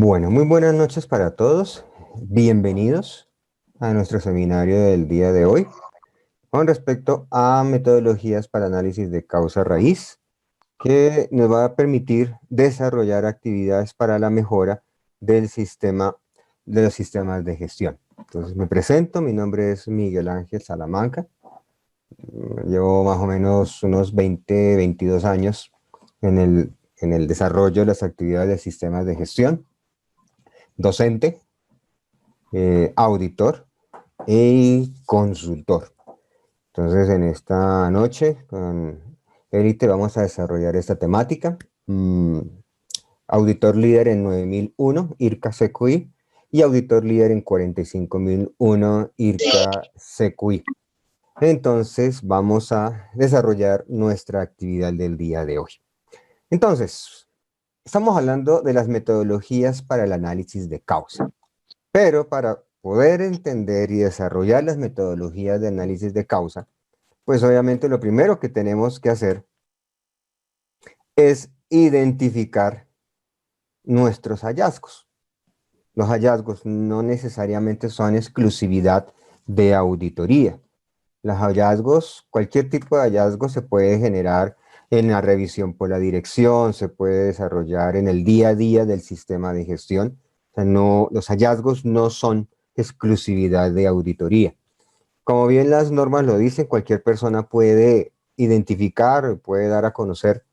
Bueno, muy buenas noches para todos. Bienvenidos a nuestro seminario del día de hoy con respecto a metodologías para análisis de causa raíz, que nos va a permitir desarrollar actividades para la mejora del sistema, de los sistemas de gestión. Entonces me presento, mi nombre es Miguel Ángel Salamanca. Llevo más o menos unos 20, 22 años en el desarrollo de las actividades de sistemas de gestión, docente, auditor y consultor. Entonces, en esta noche con Élite vamos a desarrollar esta temática. Auditor líder en 9001, IRCA CQI, y auditor líder en 45001, IRCA CQI. Entonces, vamos a desarrollar nuestra actividad del día de hoy. Entonces, estamos hablando de las metodologías para el análisis de causa. Pero para poder entender y desarrollar las metodologías de análisis de causa, pues obviamente lo primero que tenemos que hacer es identificar nuestros hallazgos. Los hallazgos no necesariamente son exclusividad de auditoría. Los hallazgos, cualquier tipo de hallazgo se puede generar en la revisión por la dirección, se puede desarrollar en el día a día del sistema de gestión. O sea, no, los hallazgos no son exclusividad de auditoría. Como bien las normas lo dicen, cualquier persona puede identificar, puede dar a conocer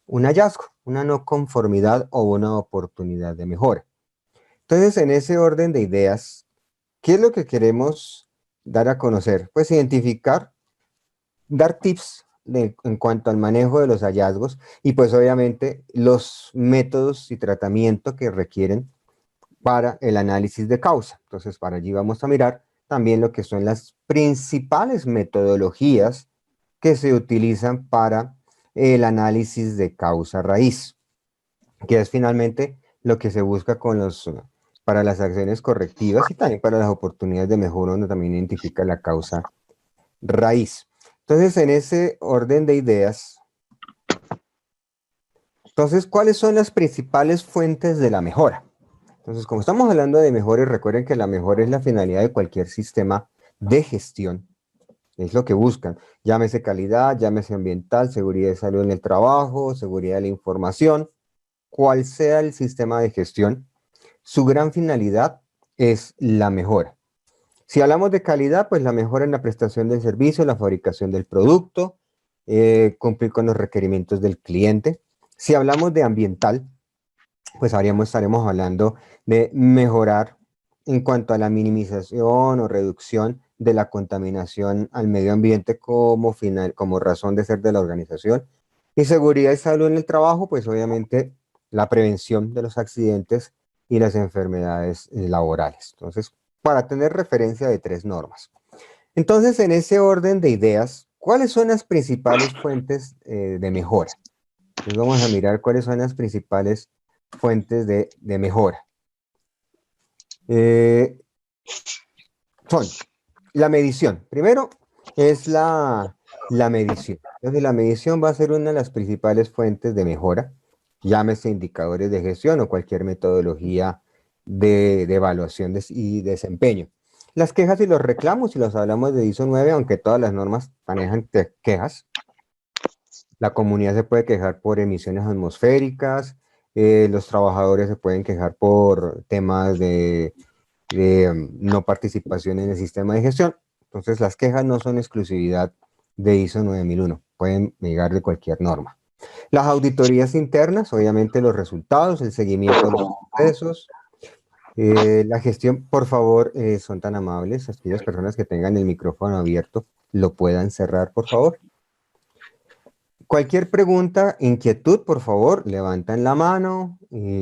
un hallazgo, una no conformidad o una oportunidad de mejora. Entonces, en ese orden de ideas, ¿qué es lo que queremos dar a conocer? Pues identificar, dar tips en cuanto al manejo de los hallazgos y pues obviamente los métodos y tratamiento que requieren para el análisis de causa. Entonces, para allí vamos a mirar también lo que son las principales metodologías que se utilizan para el análisis de causa raíz, que es finalmente lo que se busca para las acciones correctivas y también para las oportunidades de mejora, donde también identifica la causa raíz. Entonces, en ese orden de ideas, entonces, ¿cuáles son las principales fuentes de la mejora? Entonces, como estamos hablando de mejores, recuerden que la mejora es la finalidad de cualquier sistema de gestión. Es lo que buscan. Llámese calidad, llámese ambiental, seguridad de salud en el trabajo, seguridad de la información. Cual sea el sistema de gestión, su gran finalidad es la mejora. Si hablamos de calidad, pues la mejora en la prestación del servicio, la fabricación del producto, cumplir con los requerimientos del cliente. Si hablamos de ambiental, pues estaremos hablando de mejorar en cuanto a la minimización o reducción de la contaminación al medio ambiente como razón de ser de la organización. Y seguridad y salud en el trabajo, pues obviamente la prevención de los accidentes y las enfermedades laborales. Entonces, para tener referencia de tres normas. Entonces, en ese orden de ideas, ¿cuáles son las principales fuentes de mejora? Entonces vamos a mirar cuáles son las principales fuentes de mejora. Son la medición. Primero es la medición. Entonces la medición va a ser una de las principales fuentes de mejora. Llámese indicadores de gestión o cualquier metodología de evaluación y desempeño. Las quejas y los reclamos, si los hablamos de ISO 9, aunque todas las normas manejan quejas, la comunidad se puede quejar por emisiones atmosféricas, los trabajadores se pueden quejar por temas de no participación en el sistema de gestión. Entonces, las quejas no son exclusividad de ISO 9001, pueden llegar de cualquier norma. Las auditorías internas, obviamente los resultados, el seguimiento de los procesos, la gestión, por favor, son tan amables, aquellas personas que tengan el micrófono abierto, lo puedan cerrar, por favor. Cualquier pregunta, inquietud, por favor, levantan la mano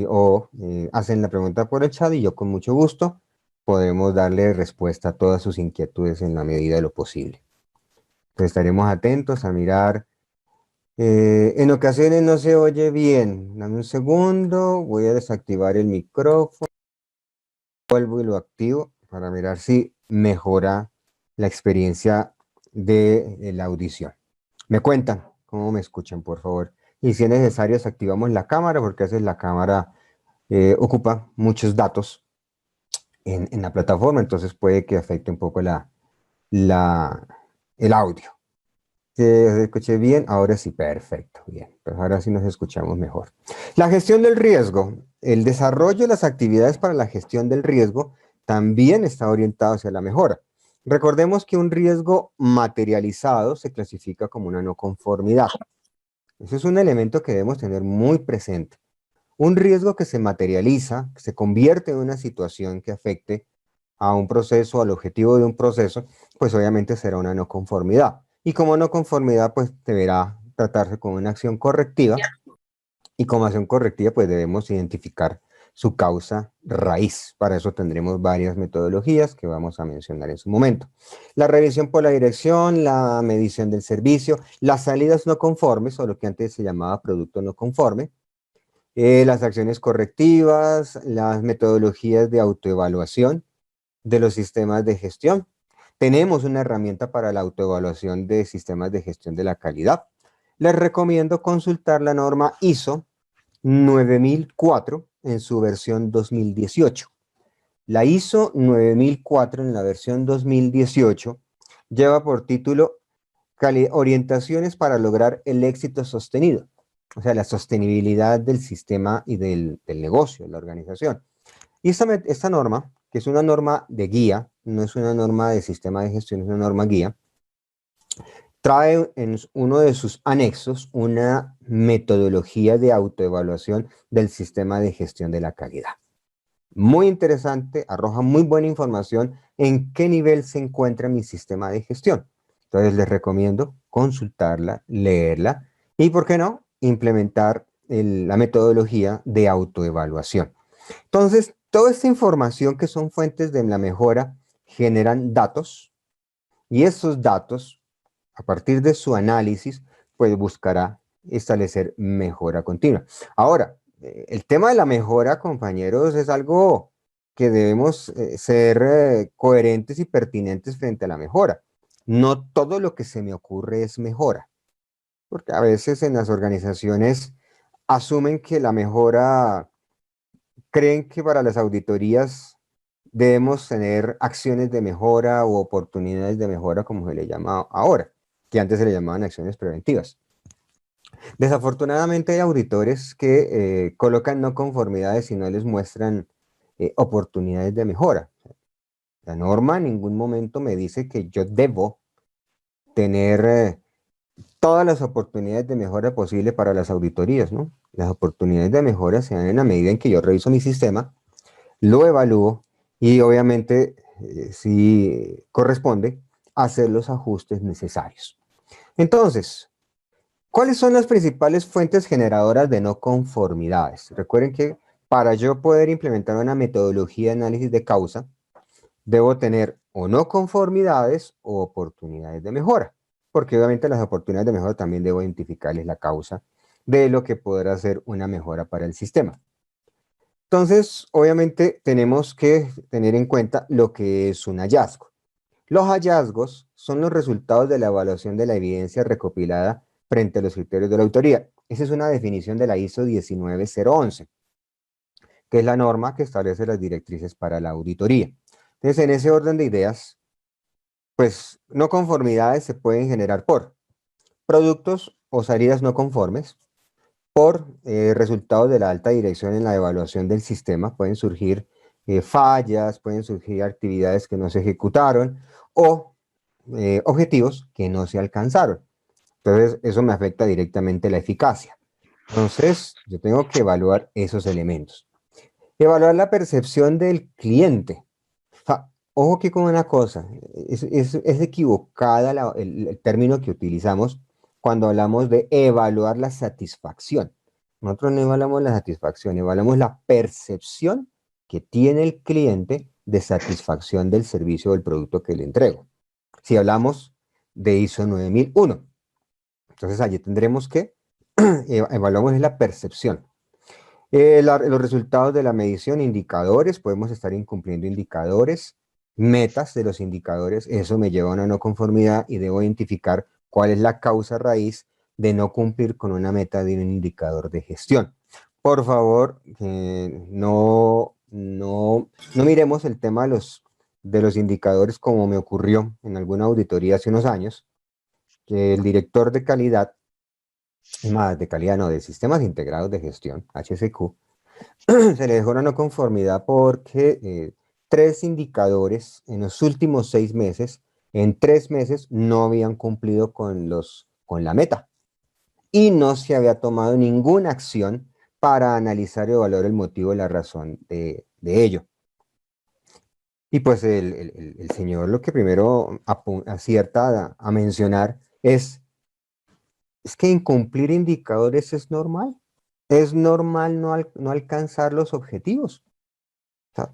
o hacen la pregunta por el chat y yo con mucho gusto podemos darle respuesta a todas sus inquietudes en la medida de lo posible. Entonces estaremos atentos a mirar. En ocasiones no se oye bien. Dame un segundo, voy a desactivar el micrófono, vuelvo y lo activo para mirar si mejora la experiencia de la audición. Me cuentan cómo me escuchan, por favor. Y si es necesario, desactivamos la cámara porque a veces la cámara ocupa muchos datos en la plataforma, entonces puede que afecte un poco la, el audio. ¿Se escuché bien? Ahora sí, perfecto, bien. Pues ahora sí nos escuchamos mejor. La gestión del riesgo. El desarrollo de las actividades para la gestión del riesgo también está orientado hacia la mejora. Recordemos que un riesgo materializado se clasifica como una no conformidad. Ese es un elemento que debemos tener muy presente. Un riesgo que se materializa, que se convierte en una situación que afecte a un proceso, al objetivo de un proceso, pues obviamente será una no conformidad. Y como no conformidad, pues deberá tratarse con una acción correctiva, y como acción correctiva, pues debemos identificar su causa raíz. Para eso tendremos varias metodologías que vamos a mencionar en su momento. La revisión por la dirección, la medición del servicio, las salidas no conformes, o lo que antes se llamaba producto no conforme, las acciones correctivas, las metodologías de autoevaluación de los sistemas de gestión. Tenemos una herramienta para la autoevaluación de sistemas de gestión de la calidad. Les recomiendo consultar la norma ISO 9004 en su versión 2018. La ISO 9004 en la versión 2018 lleva por título Orientaciones para lograr el éxito sostenido, o sea, la sostenibilidad del sistema y del negocio, de la organización. Y esta norma, que es una norma de guía, no es una norma de sistema de gestión, es una norma guía, trae en uno de sus anexos una metodología de autoevaluación del sistema de gestión de la calidad. Muy interesante, arroja muy buena información en qué nivel se encuentra mi sistema de gestión. Entonces les recomiendo consultarla, leerla y, ¿por qué no?, implementar la metodología de autoevaluación. Entonces, toda esta información que son fuentes de la mejora generan datos, y esos datos, a partir de su análisis, pues buscará establecer mejora continua. Ahora, el tema de la mejora, compañeros, es algo que debemos ser coherentes y pertinentes frente a la mejora. No todo lo que se me ocurre es mejora, porque a veces en las organizaciones asumen que la mejora, creen que para las auditorías debemos tener acciones de mejora u oportunidades de mejora, como se le llama ahora, que antes se le llamaban acciones preventivas. Desafortunadamente hay auditores que colocan no conformidades y no les muestran oportunidades de mejora. La norma en ningún momento me dice que yo debo tener todas las oportunidades de mejora posible para las auditorías, ¿no? Las oportunidades de mejora se dan en la medida en que yo reviso mi sistema, lo evalúo y obviamente, si corresponde, hacer los ajustes necesarios. Entonces, ¿cuáles son las principales fuentes generadoras de no conformidades? Recuerden que para yo poder implementar una metodología de análisis de causa, debo tener o no conformidades o oportunidades de mejora, porque obviamente las oportunidades de mejora también debo identificarles la causa de lo que podrá ser una mejora para el sistema. Entonces, obviamente tenemos que tener en cuenta lo que es un hallazgo. Los hallazgos son los resultados de la evaluación de la evidencia recopilada frente a los criterios de la autoría. Esa es una definición de la ISO 19011, que es la norma que establece las directrices para la auditoría. Entonces, en ese orden de ideas, pues no conformidades se pueden generar por productos o salidas no conformes, por resultados de la alta dirección en la evaluación del sistema, pueden surgir fallas, pueden surgir actividades que no se ejecutaron o objetivos que no se alcanzaron. Entonces, eso me afecta directamente la eficacia. Entonces, yo tengo que evaluar esos elementos. Evaluar la percepción del cliente. Ojo aquí con una cosa, es equivocada el término que utilizamos cuando hablamos de evaluar la satisfacción. Nosotros no evaluamos la satisfacción, evaluamos la percepción que tiene el cliente de satisfacción del servicio o del producto que le entrego. Si hablamos de ISO 9001, entonces allí tendremos que evaluamos la percepción. Los resultados de la medición, indicadores, podemos estar incumpliendo indicadores, metas de los indicadores, eso me lleva a una no conformidad y debo identificar cuál es la causa raíz de no cumplir con una meta de un indicador de gestión. por favor, no miremos el tema de los indicadores como me ocurrió en alguna auditoría hace unos años, que el director de calidad, más de calidad no, de sistemas integrados de gestión, HSQ, se le dejó una no conformidad porque 3 indicadores en los últimos 6 meses, en 3 meses no habían cumplido con la meta y no se había tomado ninguna acción para analizar y evaluar el motivo y la razón de ello. Y pues el señor lo que primero acierta a mencionar es que incumplir indicadores es normal. Es normal no alcanzar los objetivos. O sea,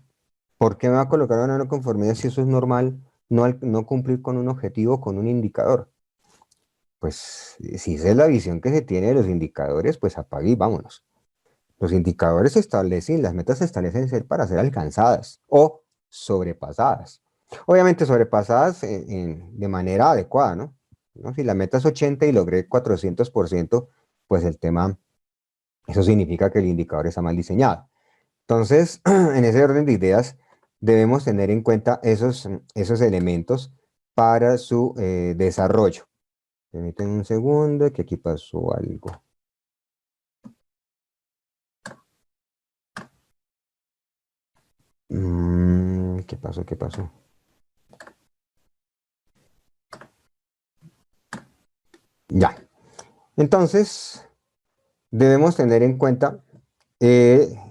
¿por qué me va a colocar una no conformidad si eso es normal no cumplir con un objetivo, con un indicador? Pues si esa es la visión que se tiene de los indicadores, pues apague y vámonos. Los indicadores se establecen, las metas se establecen para ser alcanzadas o sobrepasadas. Obviamente sobrepasadas de manera adecuada, ¿no? ¿No? Si la meta es 80 y logré 400%, pues el tema, eso significa que el indicador está mal diseñado. Entonces, en ese orden de ideas, debemos tener en cuenta esos elementos para su desarrollo. Permítanme un segundo, que aquí pasó algo. ¿Qué pasó? ¿Qué pasó? Ya. Entonces, debemos tener en cuenta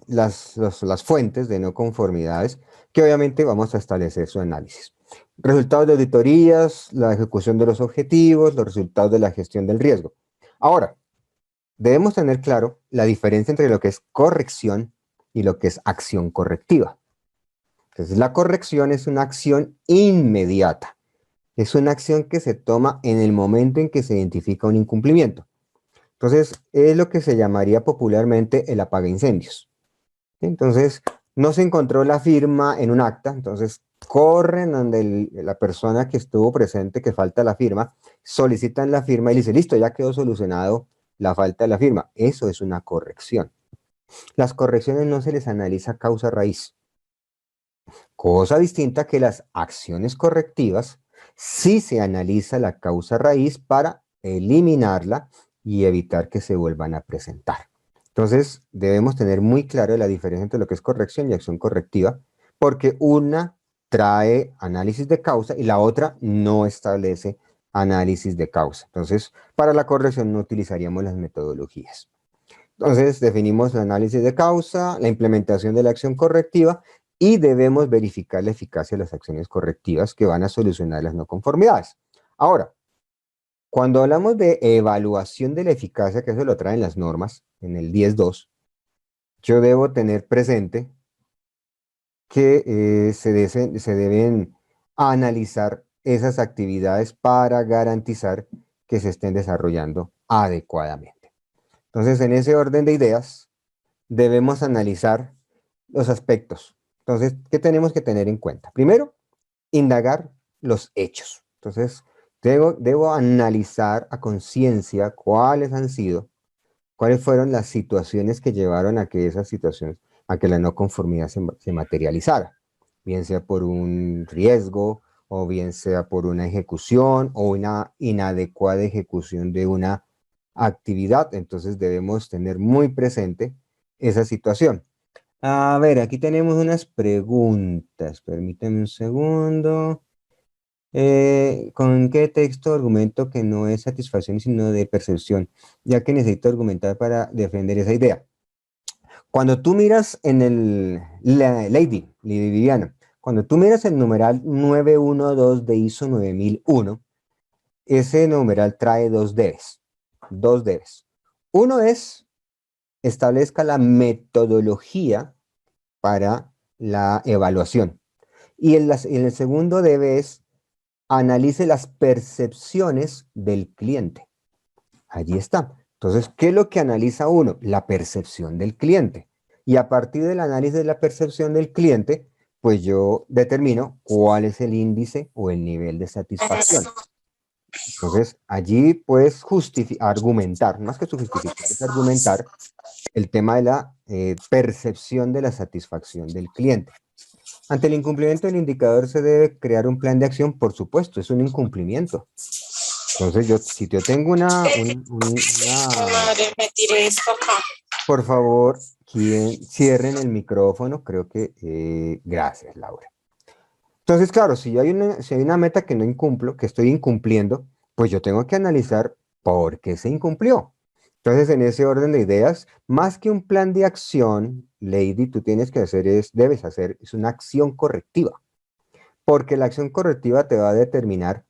las fuentes de no conformidades, que obviamente vamos a establecer su análisis. Resultados de auditorías, la ejecución de los objetivos, los resultados de la gestión del riesgo. Ahora, debemos tener claro la diferencia entre lo que es corrección y lo que es acción correctiva. Entonces, la corrección es una acción inmediata. Es una acción que se toma en el momento en que se identifica un incumplimiento. Entonces, es lo que se llamaría popularmente el apaga incendios. Entonces, no se encontró la firma en un acta, entonces corren donde la persona que estuvo presente, que falta la firma, solicitan la firma y dice, listo, ya quedó solucionado la falta de la firma. Eso es una corrección. Las correcciones no se les analiza causa raíz. Cosa distinta que las acciones correctivas, sí se analiza la causa raíz para eliminarla y evitar que se vuelvan a presentar. Entonces, debemos tener muy claro la diferencia entre lo que es corrección y acción correctiva, porque una trae análisis de causa y la otra no establece análisis de causa. Entonces, para la corrección no utilizaríamos las metodologías. Entonces, definimos el análisis de causa, la implementación de la acción correctiva y debemos verificar la eficacia de las acciones correctivas que van a solucionar las no conformidades. Ahora, cuando hablamos de evaluación de la eficacia, que eso lo traen las normas, en el 10.2, yo debo tener presente que se deben analizar esas actividades para garantizar que se estén desarrollando adecuadamente. Entonces, en ese orden de ideas, debemos analizar los aspectos. Entonces, ¿qué tenemos que tener en cuenta? Primero, indagar los hechos. Entonces, debo analizar a conciencia cuáles han sido, cuáles fueron las situaciones que llevaron a que esas situaciones, a que la no conformidad se materializara, bien sea por un riesgo, o bien sea por una ejecución, o una inadecuada ejecución de una actividad. Entonces debemos tener muy presente esa situación. A ver, aquí tenemos unas preguntas. Permíteme un segundo. ¿Con qué texto argumento que no es satisfacción sino de percepción? Ya que necesito argumentar para defender esa idea. Cuando tú miras en Lady Viviana, cuando tú miras el numeral 912 de ISO 9001, ese numeral trae dos debes. Dos debes. Uno es, establezca la metodología para la evaluación. Y en el segundo debe es, analice las percepciones del cliente. Allí está. Entonces, ¿qué es lo que analiza uno? La percepción del cliente. Y a partir del análisis de la percepción del cliente, pues yo determino cuál es el índice o el nivel de satisfacción. Entonces, allí puedes argumentar, más que justificar, es argumentar el tema de la percepción de la satisfacción del cliente. Ante el incumplimiento del indicador se debe crear un plan de acción, por supuesto, es un incumplimiento. Entonces, si yo tengo Madre, me tiré esto acá. por favor, quien cierren el micrófono, creo que, gracias, Laura. Entonces, claro, si hay una meta que no incumplo, que estoy incumpliendo, pues yo tengo que analizar por qué se incumplió. Entonces, en ese orden de ideas, más que un plan de acción, Lady, tú debes hacer, es una acción correctiva, porque la acción correctiva te va a determinar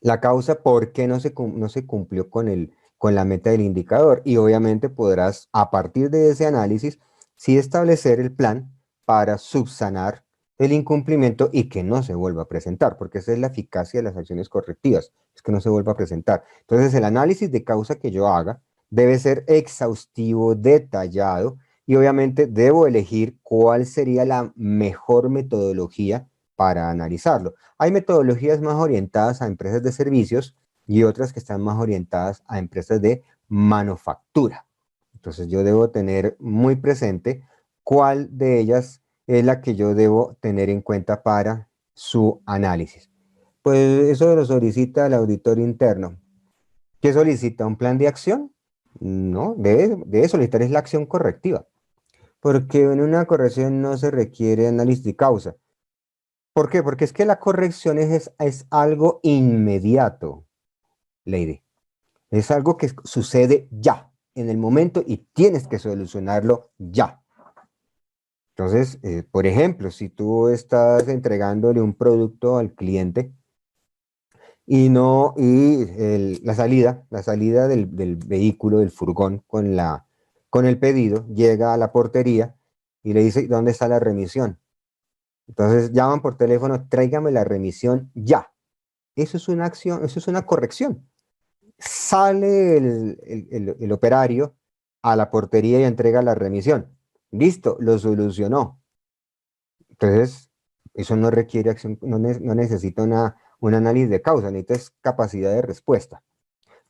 la causa por qué no se cumplió con la meta del indicador. Y obviamente podrás, a partir de ese análisis, sí establecer el plan para subsanar el incumplimiento y que no se vuelva a presentar, porque esa es la eficacia de las acciones correctivas, es que no se vuelva a presentar. Entonces, el análisis de causa que yo haga debe ser exhaustivo, detallado, y obviamente debo elegir cuál sería la mejor metodología para analizarlo. Hay metodologías más orientadas a empresas de servicios y otras que están más orientadas a empresas de manufactura. Entonces yo debo tener muy presente cuál de ellas es la que yo debo tener en cuenta para su análisis. Pues eso lo solicita el auditor interno. ¿Qué solicita? ¿Un plan de acción? No, debe solicitar es la acción correctiva, porque en una corrección no se requiere análisis de causa. ¿Por qué? Porque es que la corrección es algo inmediato, Lady. Es algo que sucede ya, en el momento, y tienes que solucionarlo ya. Entonces, por ejemplo, si tú estás entregándole un producto al cliente y no, la salida del vehículo, del furgón con el pedido, llega a la portería y le dice, ¿dónde está la remisión? Entonces llaman por teléfono, tráigame la remisión ya. Eso es una acción, eso es una corrección. Sale el operario a la portería y entrega la remisión. Listo, lo solucionó. Entonces, eso no requiere acción, no necesita un análisis de causa, necesita capacidad de respuesta.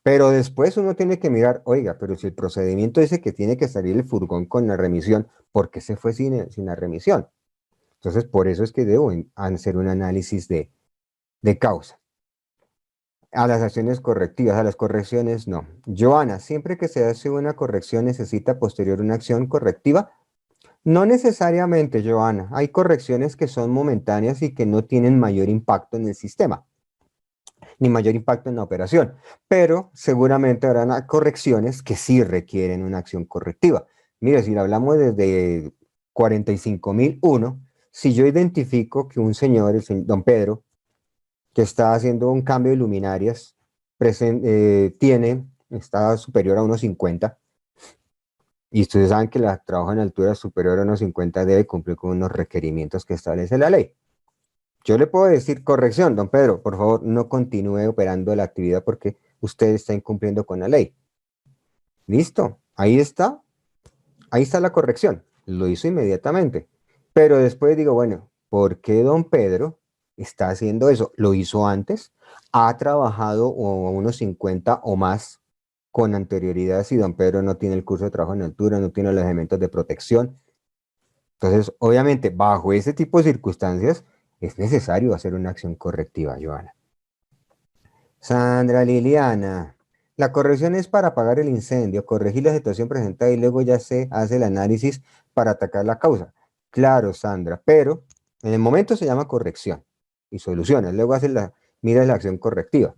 Pero después uno tiene que mirar, oiga, pero si el procedimiento dice que tiene que salir el furgón con la remisión, ¿por qué se fue sin la remisión? Entonces, por eso es que debo hacer un análisis de causa. A las acciones correctivas, a las correcciones no. Joana, siempre que se hace una corrección necesita posterior una acción correctiva. No necesariamente, Joana. Hay correcciones que son momentáneas y que no tienen mayor impacto en el sistema, ni mayor impacto en la operación. Pero seguramente habrán correcciones que sí requieren una acción correctiva. Mire, si hablamos desde 45.001, si yo identifico que un señor, don Pedro, que está haciendo un cambio de luminarias, está superior a unos 50, y ustedes saben que el trabajo en altura superior a unos 50 debe cumplir con unos requerimientos que establece la ley. Yo le puedo decir, corrección, don Pedro, por favor, no continúe operando la actividad porque usted está incumpliendo con la ley. Listo, ahí está la corrección, lo hizo inmediatamente. Pero después digo, bueno, ¿por qué don Pedro está haciendo eso? ¿Lo hizo antes? ¿Ha trabajado a unos 50 o más con anterioridad si don Pedro no tiene el curso de trabajo en altura, no tiene los elementos de protección? Entonces, obviamente, bajo ese tipo de circunstancias, es necesario hacer una acción correctiva, Joana. Sandra Liliana, la corrección es para apagar el incendio, corregir la situación presentada y luego ya se hace el análisis para atacar la causa. Claro, Sandra, pero en el momento se llama corrección y soluciones, luego miras la acción correctiva.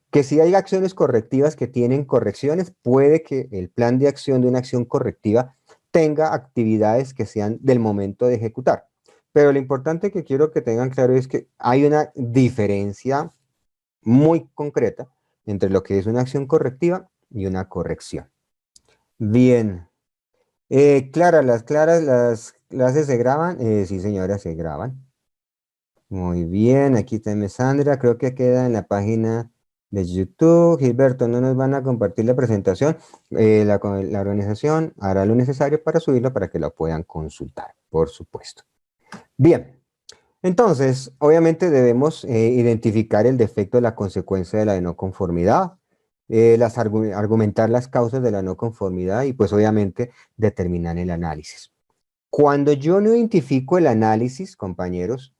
Que si hay acciones correctivas que tienen correcciones, puede que el plan de acción de una acción correctiva tenga actividades que sean del momento de ejecutar. Pero lo importante que quiero que tengan claro es que hay una diferencia muy concreta entre lo que es una acción correctiva y una corrección. Bien. Clara, las clases se graban. Sí, señora, se graban. Muy bien, aquí también Sandra, creo que queda en la página de YouTube. Gilberto, no nos van a compartir la presentación. La organización hará lo necesario para subirla para que la puedan consultar, por supuesto. Bien, entonces, obviamente debemos identificar el defecto de la consecuencia de la de no conformidad. argumentar las causas de la no conformidad y pues obviamente determinar el análisis. Cuando yo no identifico el análisis, compañeros,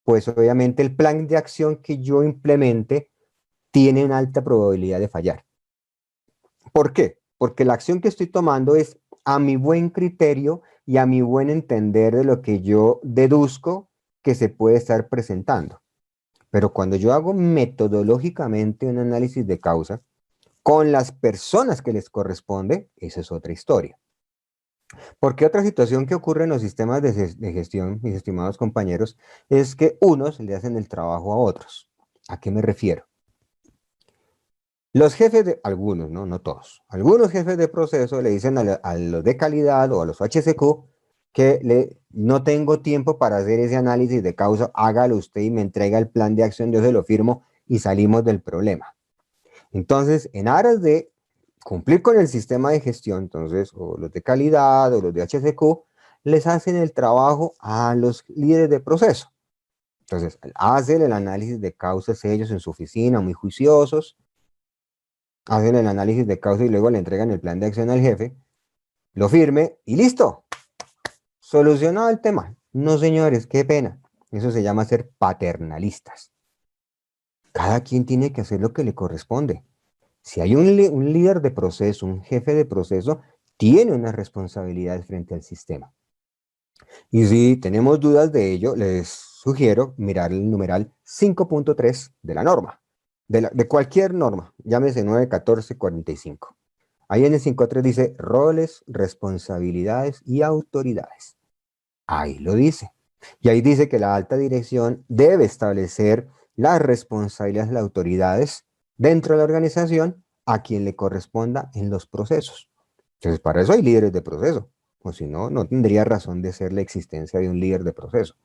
pues obviamente el plan de acción que yo implemente tiene una alta probabilidad de fallar. ¿Por qué? Porque la acción que estoy tomando es a mi buen criterio y a mi buen entender de lo que yo deduzco que se puede estar presentando. Pero cuando yo hago metodológicamente un análisis de causa con las personas que les corresponde, esa es otra historia. Porque otra situación que ocurre en los sistemas de gestión, mis estimados compañeros, es que unos le hacen el trabajo a otros. ¿A qué me refiero? Los jefes de, algunos, ¿no? No todos, algunos jefes de proceso le dicen a los de calidad o a los HSQ que no tengo tiempo para hacer ese análisis de causa, hágalo usted y me entrega el plan de acción, yo se lo firmo y salimos del problema. Entonces, en aras de cumplir con el sistema de gestión, entonces, o los de calidad o los de HSQ, les hacen el trabajo a los líderes de proceso. Entonces, hacen el análisis de causas ellos en su oficina, muy juiciosos, hacen el análisis de causa y luego le entregan el plan de acción al jefe, lo firme y listo. Solucionado el tema. No, señores, qué pena. Eso se llama ser paternalistas. Cada quien tiene que hacer lo que le corresponde. Si hay un líder de proceso, un jefe de proceso, tiene unas responsabilidades frente al sistema. Y si tenemos dudas de ello, les sugiero mirar el numeral 5.3 de la norma, de cualquier norma, llámese 91445. Ahí en el 5.3 dice roles, responsabilidades y autoridades. Ahí lo dice. Y ahí dice que la alta dirección debe establecer las responsabilidades de las autoridades dentro de la organización a quien le corresponda en los procesos. Entonces, para eso hay líderes de proceso. O si no, no tendría razón de ser la existencia de un líder de proceso.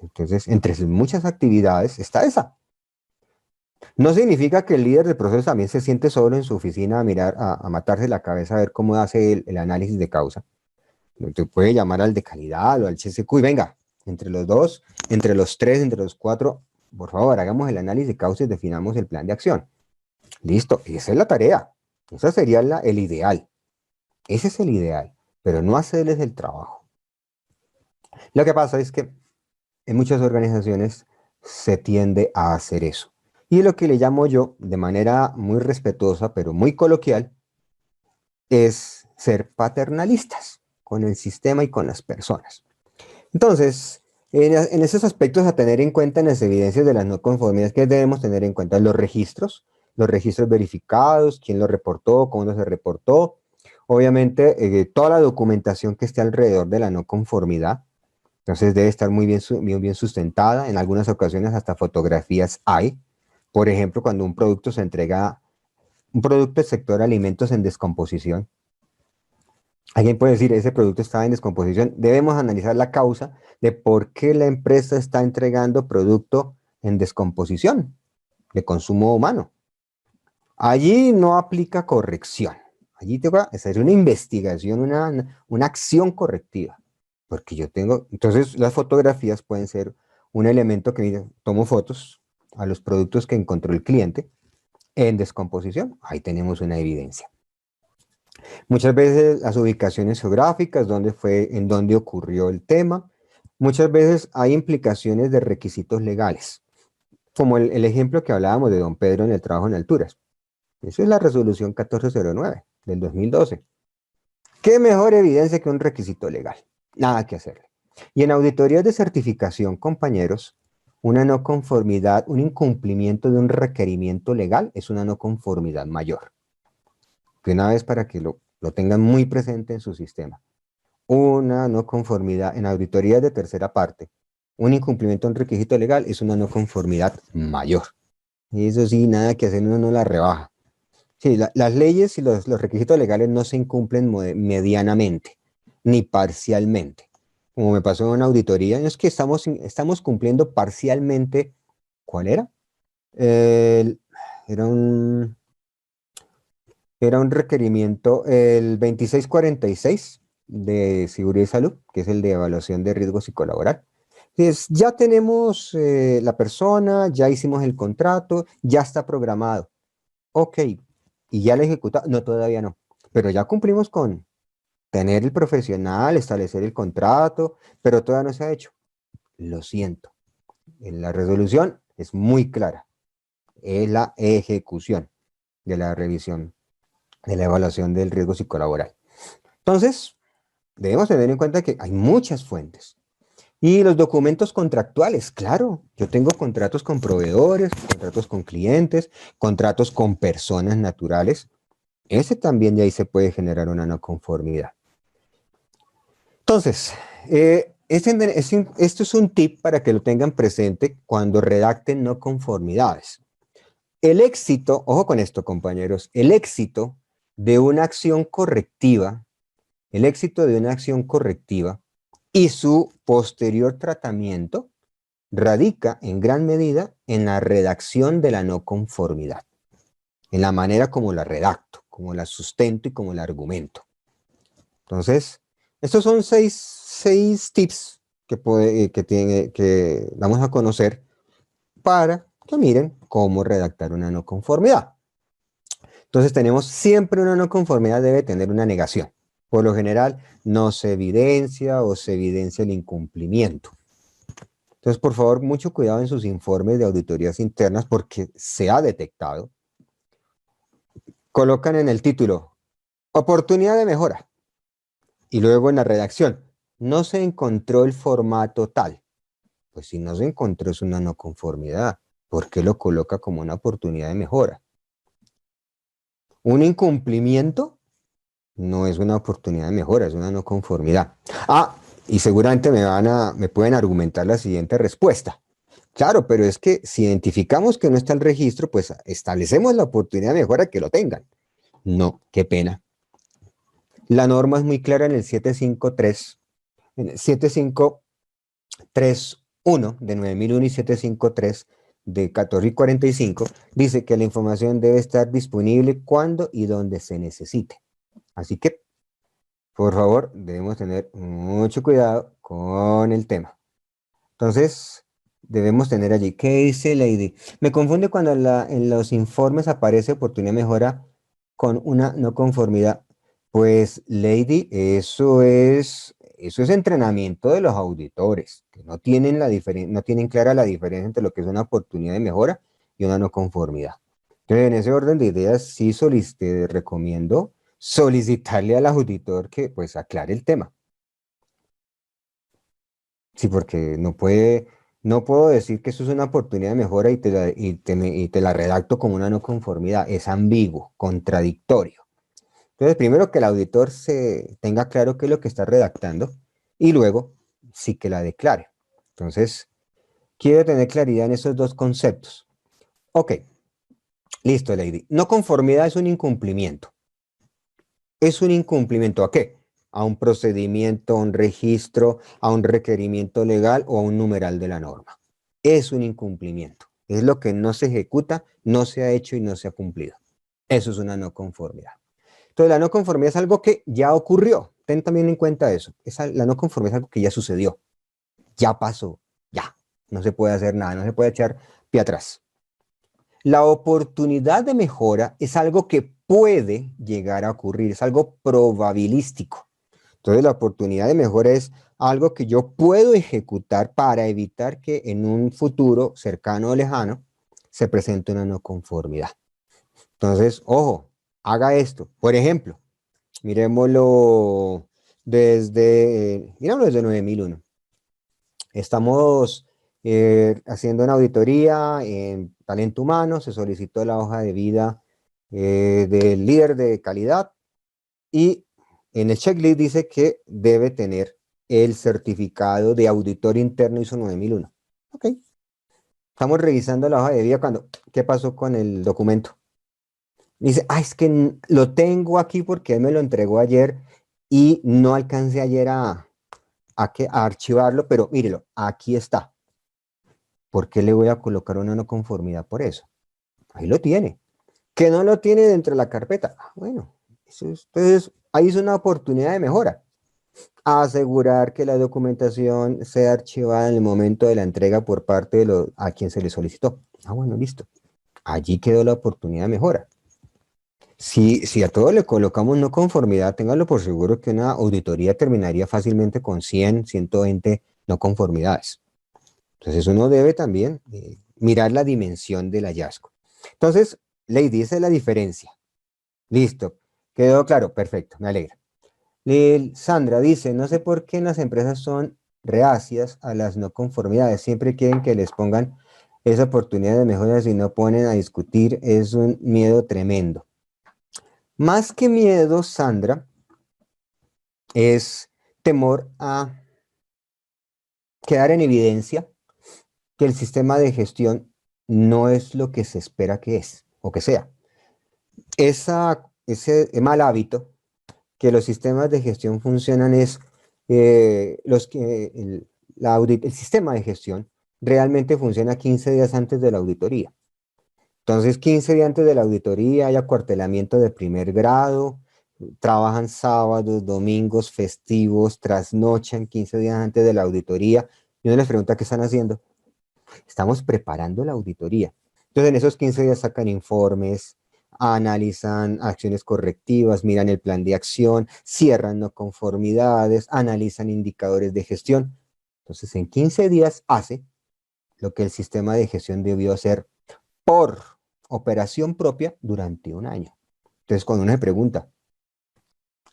Entonces, entre sus muchas actividades está esa. No significa que el líder de proceso también se siente solo en su oficina a mirar, a matarse la cabeza a ver cómo hace el análisis de causa. Te puede llamar al de calidad o al HSQ y venga, entre los dos, entre los tres, entre los cuatro, por favor, hagamos el análisis de causa y definamos el plan de acción. Listo, esa es la tarea. Esa sería el ideal. Ese es el ideal, pero no hacerles el trabajo. Lo que pasa es que en muchas organizaciones se tiende a hacer eso. Y lo que le llamo yo, de manera muy respetuosa, pero muy coloquial, es ser paternalistas con el sistema y con las personas. Entonces, en esos aspectos a tener en cuenta en las evidencias de las no conformidades, que debemos tener en cuenta los registros verificados, quién lo reportó, cómo se reportó, obviamente toda la documentación que esté alrededor de la no conformidad, entonces debe estar muy bien sustentada, en algunas ocasiones hasta fotografías hay, por ejemplo, cuando un producto se entrega, un producto del sector alimentos en descomposición, alguien puede decir, ese producto está en descomposición. Debemos analizar la causa de por qué la empresa está entregando producto en descomposición de consumo humano. Allí no aplica corrección. Allí tengo que hacer una investigación, una acción correctiva. Porque yo tengo, entonces las fotografías pueden ser un elemento que tomo fotos a los productos que encontró el cliente en descomposición. Ahí tenemos una evidencia. Muchas veces las ubicaciones geográficas, en dónde ocurrió el tema. Muchas veces hay implicaciones de requisitos legales, como el ejemplo que hablábamos de don Pedro en el trabajo en alturas. Eso es la resolución 1409 del 2012. ¿Qué mejor evidencia que un requisito legal? Nada que hacerle. Y en auditorías de certificación, compañeros, una no conformidad, un incumplimiento de un requerimiento legal es una no conformidad mayor. De una vez para que lo tengan muy presente en su sistema. Una no conformidad en auditorías de tercera parte, un incumplimiento de un requisito legal es una no conformidad mayor. Y eso sí, nada que hacer, uno no la rebaja. Sí, las leyes y los requisitos legales no se incumplen medianamente, ni parcialmente. Como me pasó en una auditoría, es que estamos cumpliendo parcialmente, ¿cuál era? Era un requerimiento, el 2646 de Seguridad y Salud, que es el de evaluación de riesgo psicolaboral. Entonces, ya tenemos la persona, ya hicimos el contrato, ya está programado. ok, ¿y ya la ejecutado? No, todavía no, pero ya cumplimos con tener el profesional, establecer el contrato, pero todavía no se ha hecho. Lo siento, la resolución es muy clara, es la ejecución de la revisión, de la evaluación del riesgo psicolaboral. Entonces, debemos tener en cuenta que hay muchas fuentes. Y los documentos contractuales, claro, yo tengo contratos con proveedores, contratos con clientes, contratos con personas naturales. Ese también de ahí se puede generar una no conformidad. Entonces, esto es un tip para que lo tengan presente cuando redacten no conformidades. El éxito, ojo con esto, compañeros, el éxito de una acción correctiva, el éxito de una acción correctiva y su posterior tratamiento radica en gran medida en la redacción de la no conformidad, en la manera como la redacto, como la sustento y como la argumento. Entonces, estos son seis tips que vamos a conocer para que miren cómo redactar una no conformidad. Entonces tenemos siempre una no conformidad debe tener una negación. Por lo general no se evidencia o se evidencia el incumplimiento. Entonces, por favor, mucho cuidado en sus informes de auditorías internas porque se ha detectado. Colocan en el título, oportunidad de mejora. Y luego en la redacción, no se encontró el formato tal. Pues si no se encontró es una no conformidad. ¿Por qué lo coloca como una oportunidad de mejora? Un incumplimiento no es una oportunidad de mejora, es una no conformidad. Ah, y seguramente me pueden argumentar la siguiente respuesta. Claro, pero es que si identificamos que no está el registro, pues establecemos la oportunidad de mejora que lo tengan. No, qué pena. La norma es muy clara en el 753, en el 7531 de 9001 y 753 de 14 y 45, dice que la información debe estar disponible cuando y donde se necesite. Así que, por favor, debemos tener mucho cuidado con el tema. Entonces, debemos tener allí, ¿qué dice Lady? Me confunde cuando en los informes aparece oportunidad de mejora con una no conformidad. Pues, Lady, eso es entrenamiento de los auditores, que no tienen no tienen clara la diferencia entre lo que es una oportunidad de mejora y una no conformidad. Entonces, en ese orden de ideas, sí recomiendo solicitarle al auditor que pues aclare el tema. Sí, porque no puedo decir que eso es una oportunidad de mejora y te la redacto como una no conformidad. Es ambiguo, contradictorio. Entonces, primero que el auditor se tenga claro qué es lo que está redactando y luego sí que la declare. Entonces, quiero tener claridad en esos dos conceptos. Ok, listo, Lady. No conformidad es un incumplimiento. ¿Es un incumplimiento a qué? A un procedimiento, a un registro, a un requerimiento legal o a un numeral de la norma. Es un incumplimiento. Es lo que no se ejecuta, no se ha hecho y no se ha cumplido. Eso es una no conformidad. Entonces, la no conformidad es algo que ya ocurrió. Ten también en cuenta eso. La no conformidad es algo que ya sucedió. Ya pasó. Ya. No se puede hacer nada. No se puede echar pie atrás. La oportunidad de mejora es algo que puede llegar a ocurrir, es algo probabilístico. Entonces, la oportunidad de mejora es algo que yo puedo ejecutar para evitar que en un futuro cercano o lejano se presente una no conformidad. Entonces, ojo, haga esto. Por ejemplo, mirémoslo desde 9001. Estamos haciendo una auditoría en talento humano, se solicitó la hoja de vida del líder de calidad y en el checklist dice que debe tener el certificado de auditor interno ISO 9001. Ok, estamos revisando la hoja de vida cuando, ¿qué pasó con el documento? Dice, es que lo tengo aquí porque él me lo entregó ayer y no alcancé ayer a archivarlo, pero mírelo, aquí está. ¿Por qué le voy a colocar una no conformidad por eso? Ahí lo tiene. Que no lo tiene dentro de la carpeta. Bueno, entonces ahí es una oportunidad de mejora. Asegurar que la documentación sea archivada en el momento de la entrega por parte a quien se le solicitó. Bueno, listo. Allí quedó la oportunidad de mejora. Si a todo le colocamos no conformidad, téngalo por seguro que una auditoría terminaría fácilmente con 100, 120 no conformidades. Entonces uno debe también mirar la dimensión del hallazgo. Entonces, Lady, esa es la diferencia. Listo, quedó claro, perfecto, me alegra. Sandra dice, no sé por qué las empresas son reacias a las no conformidades, siempre quieren que les pongan esa oportunidad de mejoras y no ponen a discutir, es un miedo tremendo. Más que miedo, Sandra, es temor a quedar en evidencia que el sistema de gestión no es lo que se espera que es o que sea. Ese mal hábito que los sistemas de gestión funcionan es el sistema de gestión realmente funciona 15 días antes de la auditoría. Entonces, 15 días antes de la auditoría hay acuartelamiento de primer grado, trabajan sábados, domingos, festivos, trasnochan 15 días antes de la auditoría. Y uno les pregunta qué están haciendo. Estamos preparando la auditoría. Entonces, en esos 15 días sacan informes, analizan acciones correctivas, miran el plan de acción, cierran no conformidades, analizan indicadores de gestión. Entonces, en 15 días hace lo que el sistema de gestión debió hacer por operación propia durante un año. Entonces, cuando uno se pregunta,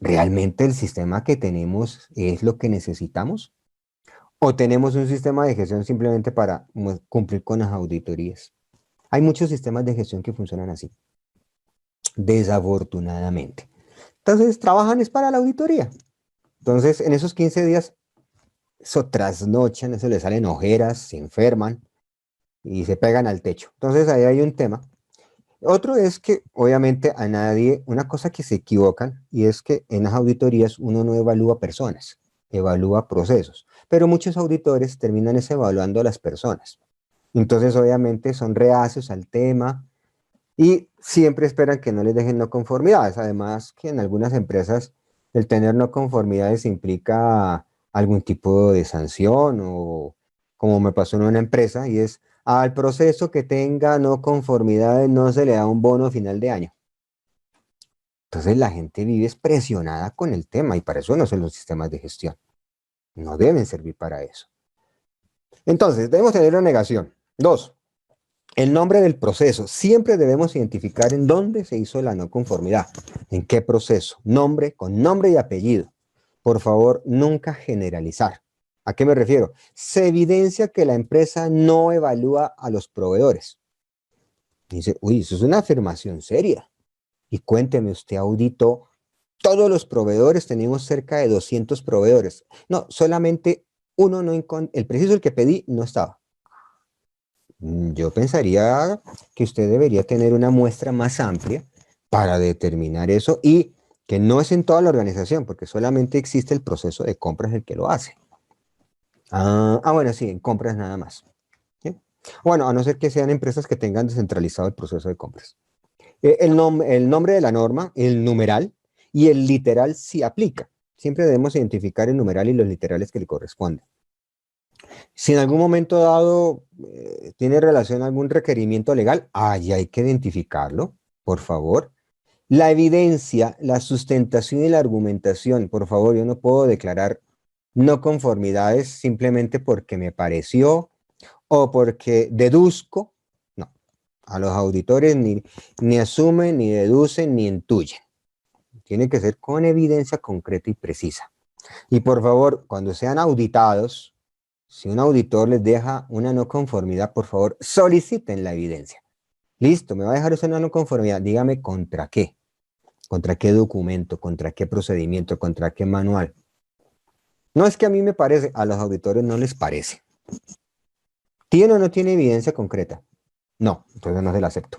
¿realmente el sistema que tenemos es lo que necesitamos? ¿O tenemos un sistema de gestión simplemente para cumplir con las auditorías? Hay muchos sistemas de gestión que funcionan así, desafortunadamente. Entonces, trabajan es para la auditoría. Entonces, en esos 15 días, eso trasnochan, eso les salen ojeras, se enferman y se pegan al techo. Entonces, ahí hay un tema. Otro es que, obviamente, a nadie, una cosa que se equivocan, y es que en las auditorías uno no evalúa personas, evalúa procesos. Pero muchos auditores terminan es evaluando a las personas. Entonces, obviamente, son reacios al tema y siempre esperan que no les dejen no conformidades. Además, que en algunas empresas el tener no conformidades implica algún tipo de sanción o como me pasó en una empresa y es al proceso que tenga no conformidades no se le da un bono final de año. Entonces la gente vive presionada con el tema y para eso no son los sistemas de gestión. No deben servir para eso. Entonces, debemos tener una negación. Dos, el nombre del proceso. Siempre debemos identificar en dónde se hizo la no conformidad. ¿En qué proceso? Nombre con nombre y apellido. Por favor, nunca generalizar. ¿A qué me refiero? Se evidencia que la empresa no evalúa a los proveedores. Dice, uy, eso es una afirmación seria. Y cuénteme, usted auditó todos los proveedores, tenemos cerca de 200 proveedores. No, solamente uno no encontró, el preciso el que pedí no estaba. Yo pensaría que usted debería tener una muestra más amplia para determinar eso y que no es en toda la organización, porque solamente existe el proceso de compras el que lo hace. Bueno, sí, en compras nada más. ¿Sí? Bueno, a no ser que sean empresas que tengan descentralizado el proceso de compras. El nombre de la norma, el numeral y el literal sí aplica. Siempre debemos identificar el numeral y los literales que le corresponden. Si en algún momento dado tiene relación a algún requerimiento legal, ahí hay que identificarlo, por favor. La evidencia, la sustentación y la argumentación, por favor, yo no puedo declarar no conformidades simplemente porque me pareció o porque deduzco. No, a los auditores ni asumen, ni deducen, ni intuyen. Tiene que ser con evidencia concreta y precisa. Y por favor, cuando sean auditados, si un auditor les deja una no conformidad, por favor, soliciten la evidencia. Listo, me va a dejar usted una no conformidad. Dígame contra qué. ¿Contra qué documento? ¿Contra qué procedimiento? ¿Contra qué manual? No es que a mí me parece, a los auditores no les parece. ¿Tiene o no tiene evidencia concreta? No, entonces no se la acepto.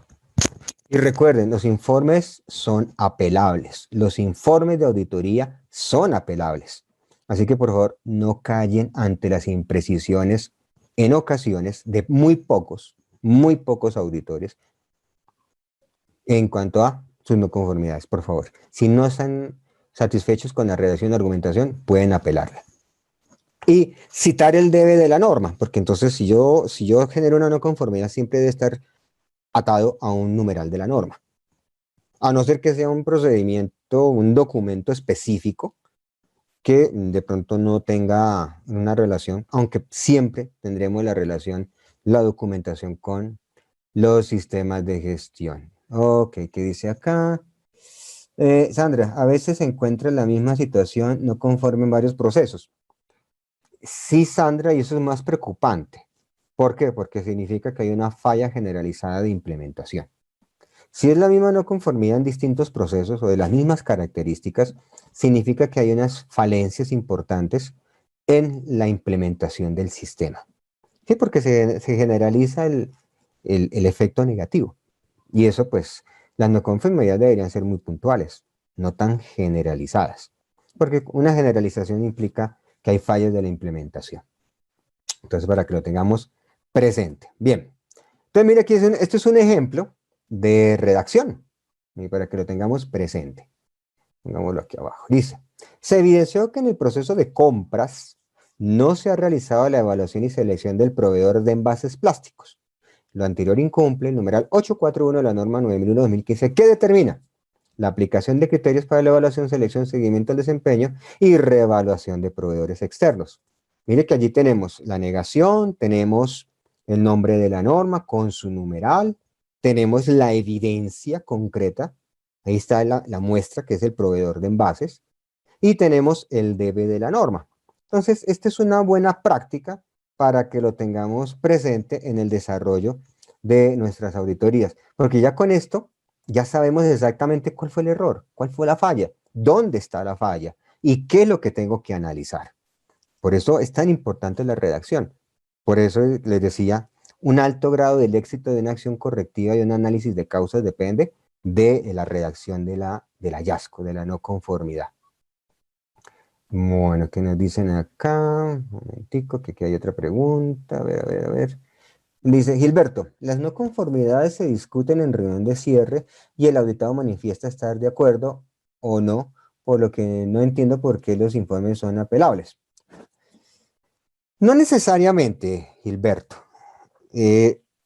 Y recuerden, los informes son apelables. Los informes de auditoría son apelables. Así que por favor no callen ante las imprecisiones en ocasiones de muy pocos auditores en cuanto a sus no conformidades, por favor. Si no están satisfechos con la redacción de argumentación, pueden apelarla. Y citar el debe de la norma, porque entonces si yo genero una no conformidad, siempre debe estar atado a un numeral de la norma. a no ser que sea un procedimiento, un documento específico que de pronto no tenga una relación, aunque siempre tendremos la relación, la documentación con los sistemas de gestión. Ok, ¿qué dice acá? Sandra, a veces se encuentra en la misma situación no conforme en varios procesos. Sí, Sandra, y eso es más preocupante. ¿Por qué? Porque significa que hay una falla generalizada de implementación. Si es la misma no conformidad en distintos procesos o de las mismas características, significa que hay unas falencias importantes en la implementación del sistema. Sí, porque se generaliza el efecto negativo. Y eso, pues, las no conformidades deberían ser muy puntuales, no tan generalizadas. Porque una generalización implica que hay fallas de la implementación. Entonces, para que lo tengamos presente. Bien. Entonces, mira, aquí esto es un ejemplo de redacción. Y para que lo tengamos presente. Pongámoslo aquí abajo. Dice, se evidenció que en el proceso de compras no se ha realizado la evaluación y selección del proveedor de envases plásticos. Lo anterior incumple el numeral 841 de la norma 9001-2015 que determina la aplicación de criterios para la evaluación, selección, seguimiento del desempeño y reevaluación de proveedores externos. Mire que allí tenemos la negación, tenemos el nombre de la norma con su numeral, tenemos la evidencia concreta, ahí está la muestra que es el proveedor de envases, y tenemos el debe de la norma. Entonces, esta es una buena práctica para que lo tengamos presente en el desarrollo de nuestras auditorías, porque ya con esto ya sabemos exactamente cuál fue el error, cuál fue la falla, dónde está la falla y qué es lo que tengo que analizar. Por eso es tan importante la redacción. Por eso les decía, un alto grado del éxito de una acción correctiva y un análisis de causas depende de la redacción del hallazgo, de la no conformidad. Bueno, ¿qué nos dicen acá? Un momentico, que aquí hay otra pregunta. A ver, a ver, a ver. Dice Gilberto, las no conformidades se discuten en reunión de cierre y el auditado manifiesta estar de acuerdo o no, por lo que no entiendo por qué los informes son apelables. No necesariamente, Gilberto.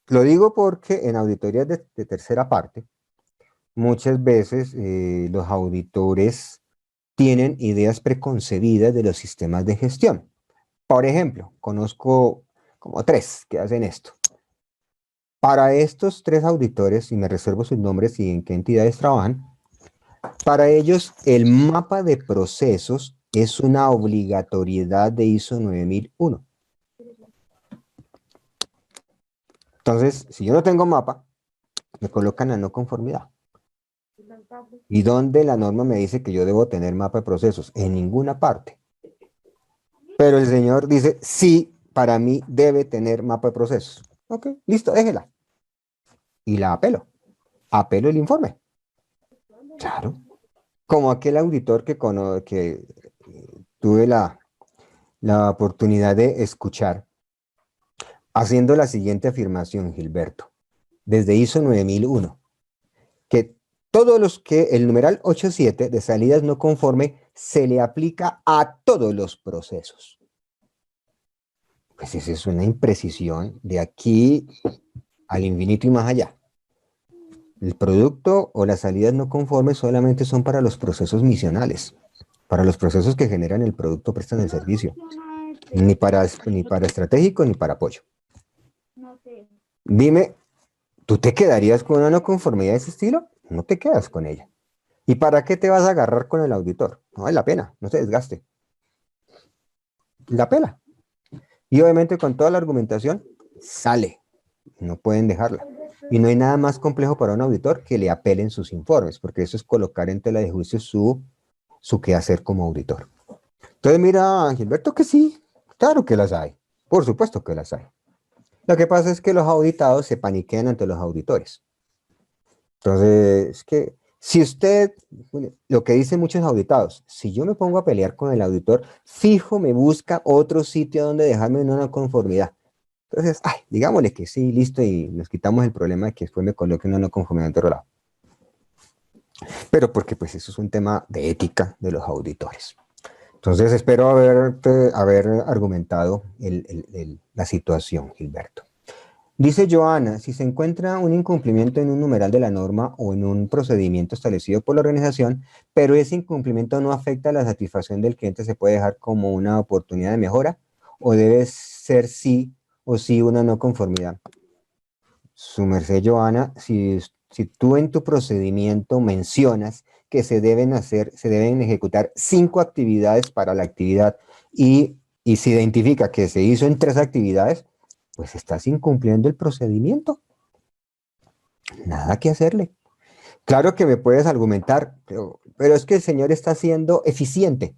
Lo digo porque en auditorías de tercera parte, muchas veces los auditores tienen ideas preconcebidas de los sistemas de gestión. Por ejemplo, conozco como 3 que hacen esto. Para estos 3 auditores, y me reservo sus nombres y en qué entidades trabajan, para ellos el mapa de procesos es una obligatoriedad de ISO 9001. Entonces, si yo no tengo mapa, me colocan a no conformidad. ¿Y dónde la norma me dice que yo debo tener mapa de procesos? En ninguna parte. Pero el señor dice, sí, para mí debe tener mapa de procesos. Ok, listo, déjela. Y la apelo. Apelo el informe. Claro. Como aquel auditor que tuve la oportunidad de escuchar, haciendo la siguiente afirmación, Gilberto, desde ISO 9001, que todos los que el numeral 87 de salidas no conforme se le aplica a todos los procesos. Pues esa es una imprecisión de aquí al infinito y más allá. El producto o las salidas no conformes solamente son para los procesos misionales, para los procesos que generan el producto, prestan el servicio, ni para estratégico ni para apoyo. Dime, ¿tú te quedarías con una no conformidad de ese estilo? No te quedas con ella. ¿Y para qué te vas a agarrar con el auditor? No vale la pena, no se desgaste. La pela. Y obviamente con toda la argumentación sale, no pueden dejarla. Y no hay nada más complejo para un auditor que le apelen sus informes, porque eso es colocar en tela de juicio su quehacer como auditor. Entonces mira, Gilberto, que sí, claro que las hay, por supuesto que las hay. Lo que pasa es que los auditados se paniquean ante los auditores. Entonces, es que si usted, lo que dicen muchos auditados, si yo me pongo a pelear con el auditor, fijo me busca otro sitio donde dejarme en una conformidad. Entonces, ay, digámosle que sí, listo, y nos quitamos el problema de que después me coloque una no conformidad en otro lado. Pero porque pues eso es un tema de ética de los auditores. Entonces, espero haber argumentado la situación, Gilberto. Dice Joana, si se encuentra un incumplimiento en un numeral de la norma o en un procedimiento establecido por la organización, pero ese incumplimiento no afecta a la satisfacción del cliente, ¿se puede dejar como una oportunidad de mejora o debe ser sí o sí una no conformidad? Su merced, Joana, si tú en tu procedimiento mencionas que se deben ejecutar 5 actividades para la actividad y se identifica que se hizo en 3 actividades, pues estás incumpliendo el procedimiento. Nada que hacerle. Claro que me puedes argumentar, pero es que el señor está siendo eficiente.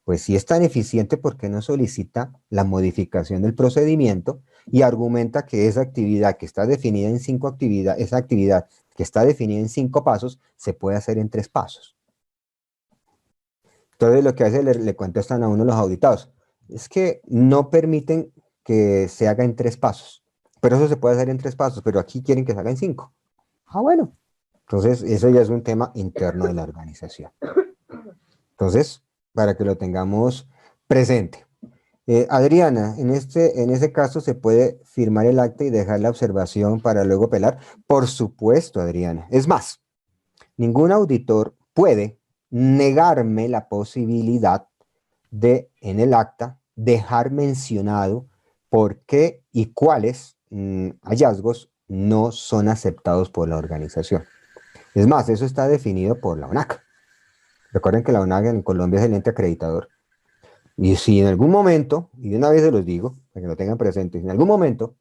Pues si es tan eficiente, ¿por qué no solicita la modificación del procedimiento y argumenta que esa actividad que está definida en 5 actividades, esa actividad que está definida en 5 pasos, se puede hacer en 3 pasos? Entonces lo que hace, le contestan a uno los auditados, es que no permiten que se haga en 3 pasos, pero eso se puede hacer en 3 pasos, pero aquí quieren que se haga en 5. Ah, bueno. Entonces, eso ya es un tema interno de la organización. Entonces, para que lo tengamos presente. Adriana, en ese caso se puede firmar el acta y dejar la observación para luego apelar. Por supuesto, Adriana. Es más, ningún auditor puede negarme la posibilidad de, en el acta, dejar mencionado por qué y cuáles hallazgos no son aceptados por la organización. Es más, eso está definido por la ONAC. Recuerden que la ONAC en Colombia es el ente acreditador. Y si en algún momento, y de una vez se los digo, para que lo tengan presente, si en algún momento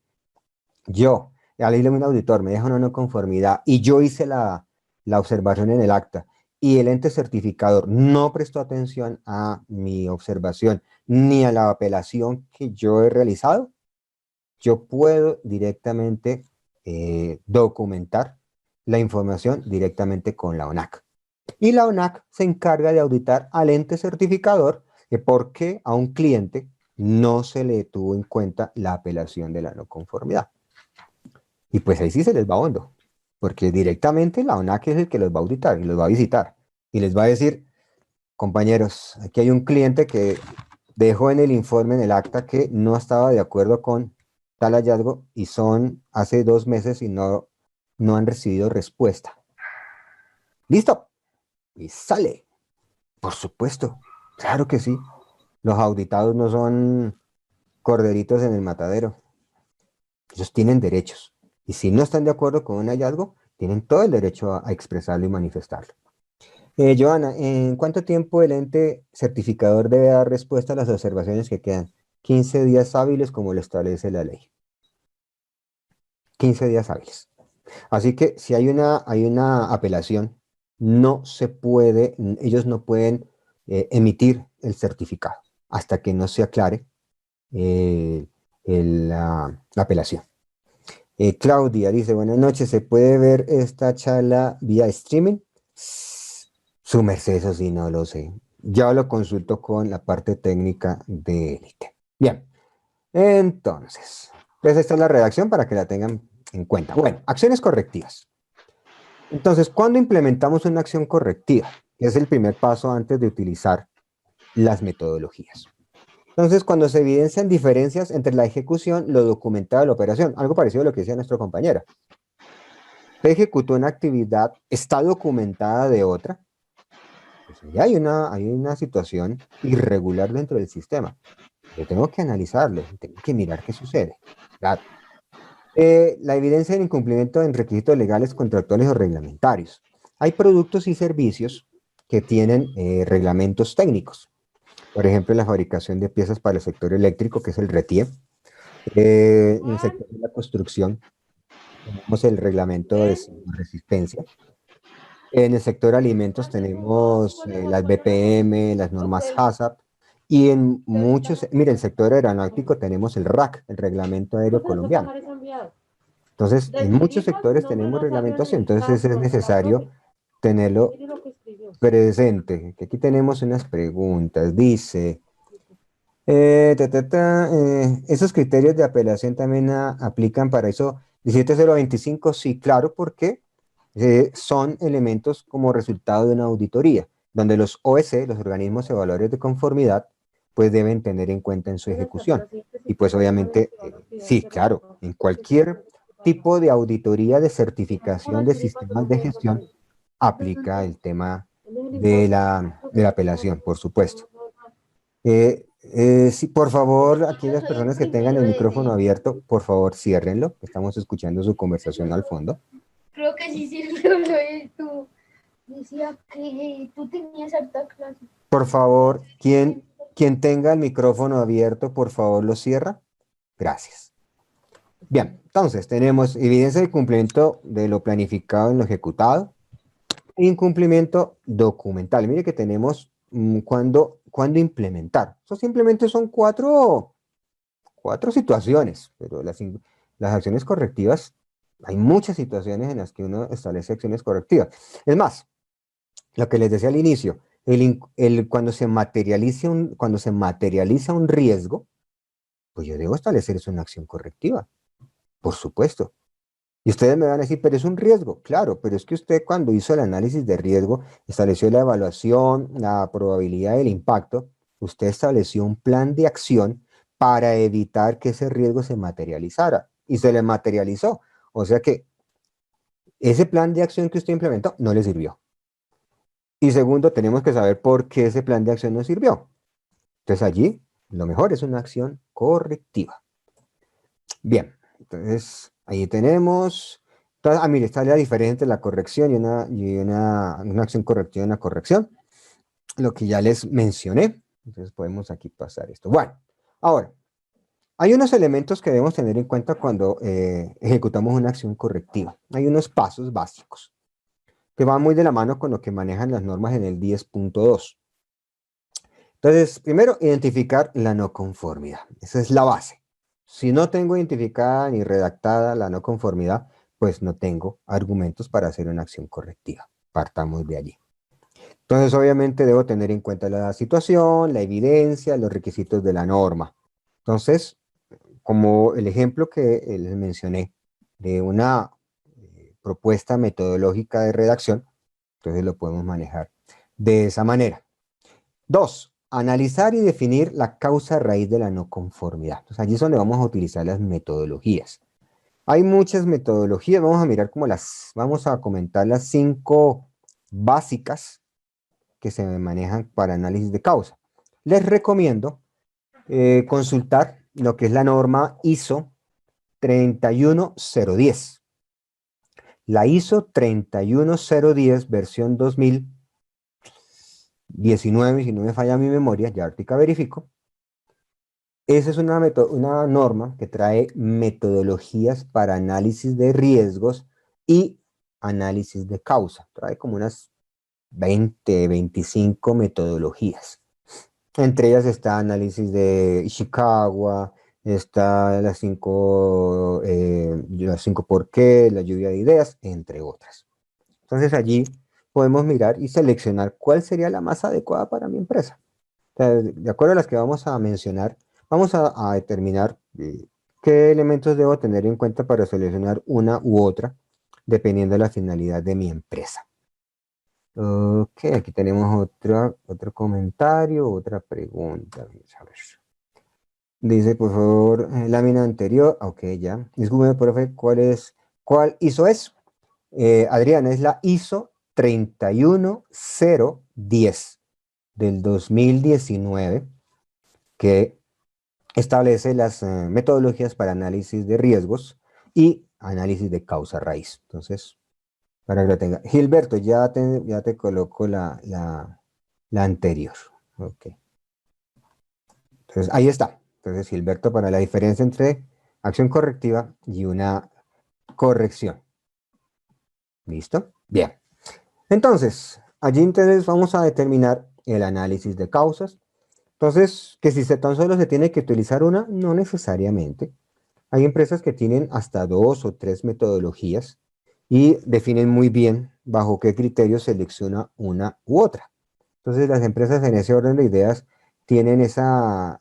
yo, al irle a un auditor, me deja una no conformidad y yo hice la observación en el acta y el ente certificador no prestó atención a mi observación ni a la apelación que yo he realizado, yo puedo directamente documentar la información directamente con la ONAC. Y la ONAC se encarga de auditar al ente certificador de por qué a un cliente no se le tuvo en cuenta la apelación de la no conformidad. Y pues ahí sí se les va hondo, porque directamente la ONAC es el que los va a auditar y los va a visitar y les va a decir, compañeros, aquí hay un cliente que dejó en el informe, en el acta, que no estaba de acuerdo con tal hallazgo y son hace 2 meses y no han recibido respuesta. ¿Listo? Y sale. Por supuesto, claro que sí. Los auditados no son corderitos en el matadero. Ellos tienen derechos. Y si no están de acuerdo con un hallazgo, tienen todo el derecho a expresarlo y manifestarlo. Joana, ¿en cuánto tiempo el ente certificador debe dar respuesta a las observaciones que quedan? 15 días hábiles como lo establece la ley. 15 días hábiles. Así que si hay una apelación, no se puede, ellos no pueden emitir el certificado hasta que no se aclare eh, la apelación. Claudia dice, buenas noches, ¿se puede ver esta charla vía streaming? Su merced, eso sí, no lo sé. Ya lo consulto con la parte técnica de élite. Bien, entonces, pues esta es la redacción para que la tengan en cuenta. Bueno, acciones correctivas. Entonces, ¿cuándo implementamos una acción correctiva? Es el primer paso antes de utilizar las metodologías. Entonces, cuando se evidencian diferencias entre la ejecución, lo documentado de la operación, algo parecido a lo que decía nuestra compañera. Se ejecutó una actividad, está documentada de otra, pues ya hay una situación irregular dentro del sistema. Yo tengo que analizarlo, tengo que mirar qué sucede. Claro. La evidencia del incumplimiento en requisitos legales, contractuales o reglamentarios. Hay productos y servicios que tienen reglamentos técnicos. Por ejemplo, la fabricación de piezas para el sector eléctrico, que es el RETIE. En el sector de la construcción, tenemos el reglamento de resistencia. En el sector alimentos tenemos las BPM, las normas HACCP. Y en muchos, mire, el sector aeronáutico tenemos el RAC, el Reglamento Aéreo Colombiano. Entonces, en muchos sectores tenemos reglamentación, entonces es necesario tenerlo presente. Que aquí tenemos unas preguntas. Dice, ¿esos criterios de apelación también aplican para eso 17025? Sí, claro, porque son elementos como resultado de una auditoría, donde los OEC, los organismos evaluadores de conformidad, pues deben tener en cuenta en su ejecución. Y pues obviamente, sí, claro, en cualquier tipo de auditoría de certificación de sistemas de gestión aplica el tema de la apelación, por supuesto. Sí, por favor, aquellas personas que tengan el micrófono abierto, por favor, ciérrenlo. Estamos escuchando su conversación al fondo. Creo que sí, sí, lo tú. Decía que tú tenías harta clase. Por favor, quien tenga el micrófono abierto, por favor, lo cierra. Gracias. Bien, entonces tenemos evidencia de cumplimiento de lo planificado en lo ejecutado. Incumplimiento documental. Mire que tenemos cuando implementar. Eso simplemente son cuatro situaciones, pero las acciones correctivas, hay muchas situaciones en las que uno establece acciones correctivas. Es más, lo que les decía al inicio, cuando se materializa un riesgo, pues yo debo establecer eso una acción correctiva, por supuesto. Y ustedes me van a decir, pero es un riesgo. Claro, pero es que usted cuando hizo el análisis de riesgo, estableció la evaluación, la probabilidad del impacto, usted estableció un plan de acción para evitar que ese riesgo se materializara. Y se le materializó. O sea que ese plan de acción que usted implementó no le sirvió. Y segundo, tenemos que saber por qué ese plan de acción no sirvió. Entonces allí, lo mejor es una acción correctiva. Bien, entonces ahí tenemos. Entonces, mire, está la diferencia entre la corrección y una acción correctiva y una corrección. Lo que ya les mencioné. Entonces podemos aquí pasar esto. Bueno, ahora, hay unos elementos que debemos tener en cuenta cuando ejecutamos una acción correctiva. Hay unos pasos básicos que van muy de la mano con lo que manejan las normas en el 10.2. Entonces, primero, identificar la no conformidad. Esa es la base. Si no tengo identificada ni redactada la no conformidad, pues no tengo argumentos para hacer una acción correctiva. Partamos de allí. Entonces, obviamente, debo tener en cuenta la situación, la evidencia, los requisitos de la norma. Entonces, como el ejemplo que les mencioné de una propuesta metodológica de redacción, entonces lo podemos manejar de esa manera. 2. Analizar y definir la causa raíz de la no conformidad. Entonces, allí es donde vamos a utilizar las metodologías. Hay muchas metodologías, vamos a comentar las 5 básicas que se manejan para análisis de causa. Les recomiendo consultar lo que es la norma ISO 31010. La ISO 31010 versión 2019, si no me falla mi memoria, ya ahorita verifico. Esa es una norma que trae metodologías para análisis de riesgos y análisis de causa. Trae como unas 20, 25 metodologías. Entre ellas está análisis de Ishikawa, está las 5 por qué, la lluvia de ideas, entre otras. Entonces allí podemos mirar y seleccionar cuál sería la más adecuada para mi empresa. De acuerdo a las que vamos a mencionar, vamos a determinar qué elementos debo tener en cuenta para seleccionar una u otra, dependiendo de la finalidad de mi empresa. Ok, aquí tenemos otro comentario, otra pregunta. Vamos a ver. Dice, por favor, lámina anterior. Ok, ya. Disculpe, profe, ¿cuál ISO es? Adriana, es la ISO 31010 del 2019, que establece las metodologías para análisis de riesgos y análisis de causa raíz. Entonces, para que lo tenga. Gilberto, ya te coloco la anterior. Ok. Entonces, ahí está. Entonces, Gilberto, para la diferencia entre acción correctiva y una corrección. ¿Listo? Bien. Entonces, allí entonces vamos a determinar el análisis de causas. Entonces, que si tan solo se tiene que utilizar una, no necesariamente. Hay empresas que tienen hasta 2 o 3 metodologías y definen muy bien bajo qué criterios selecciona una u otra. Entonces, las empresas en ese orden de ideas tienen esa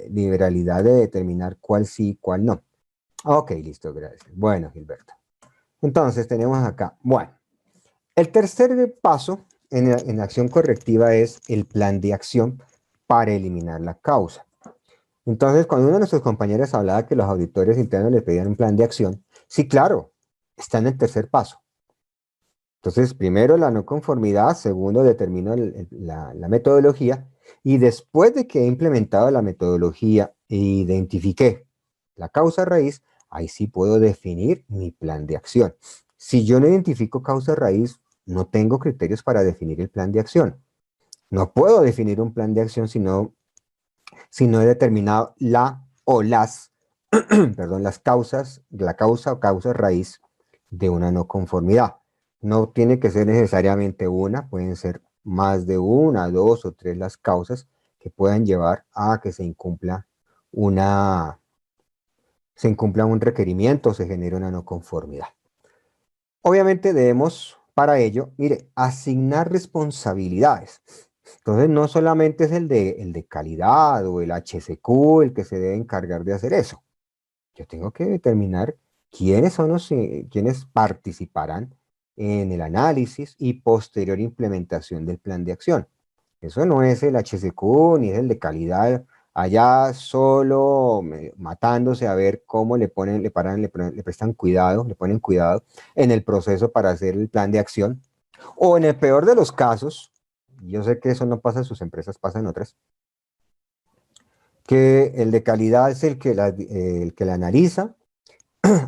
liberalidad de determinar cuál sí y cuál no. Ok, listo, gracias. Bueno, Gilberto. Entonces, tenemos acá, bueno, el tercer paso en la acción correctiva es el plan de acción para eliminar la causa. Entonces, cuando uno de nuestros compañeros hablaba que los auditores internos le pedían un plan de acción, sí, claro, está en el tercer paso. Entonces, primero la no conformidad, segundo determino la metodología, y después de que he implementado la metodología e identifiqué la causa raíz, ahí sí puedo definir mi plan de acción. Si yo no identifico causa raíz, no tengo criterios para definir el plan de acción. No puedo definir un plan de acción si no he determinado la o las, perdón, las causas, la causa o causa raíz de una no conformidad. No tiene que ser necesariamente una, pueden ser más de una, dos o tres las causas que puedan llevar a que se incumpla un requerimiento, se genere una no conformidad. Obviamente debemos, para ello, mire, asignar responsabilidades. Entonces no solamente es el de calidad o el HCQ el que se debe encargar de hacer eso. Yo tengo que determinar quiénes son quiénes participarán en el análisis y posterior implementación del plan de acción. Eso no es el HCQ ni es el de calidad allá solo matándose a ver cómo le prestan cuidado, le ponen cuidado en el proceso para hacer el plan de acción. O en el peor de los casos, yo sé que eso no pasa en sus empresas, pasa en otras, que el de calidad es el que la analiza,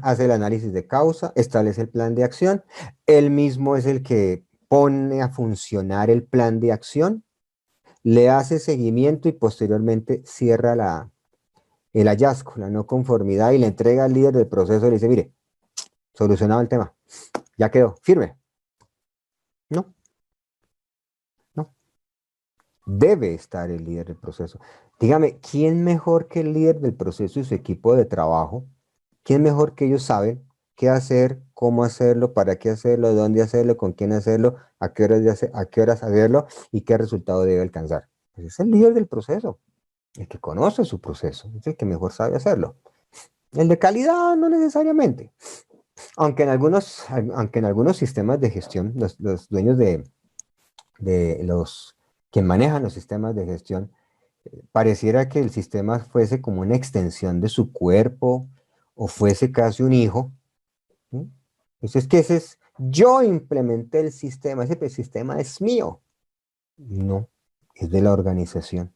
hace el análisis de causa, establece el plan de acción, él mismo es el que pone a funcionar el plan de acción, le hace seguimiento y posteriormente cierra el hallazgo, la no conformidad y le entrega al líder del proceso y le dice, mire, solucionado el tema, ya quedó, firme. No, no. Debe estar el líder del proceso. Dígame, ¿quién mejor que el líder del proceso y su equipo de trabajo? ¿Quién mejor que ellos saben qué hacer, cómo hacerlo, para qué hacerlo, dónde hacerlo, con quién hacerlo, a qué horas hacerlo y qué resultado debe alcanzar? Pues es el líder del proceso, el que conoce su proceso, es el que mejor sabe hacerlo. El de calidad no necesariamente, aunque en algunos sistemas de gestión, los dueños de los que manejan los sistemas de gestión, pareciera que el sistema fuese como una extensión de su cuerpo o fuese casi un hijo. ¿Sí? Entonces, ¿qué es? Yo implementé el sistema, ese sistema es mío. No, es de la organización.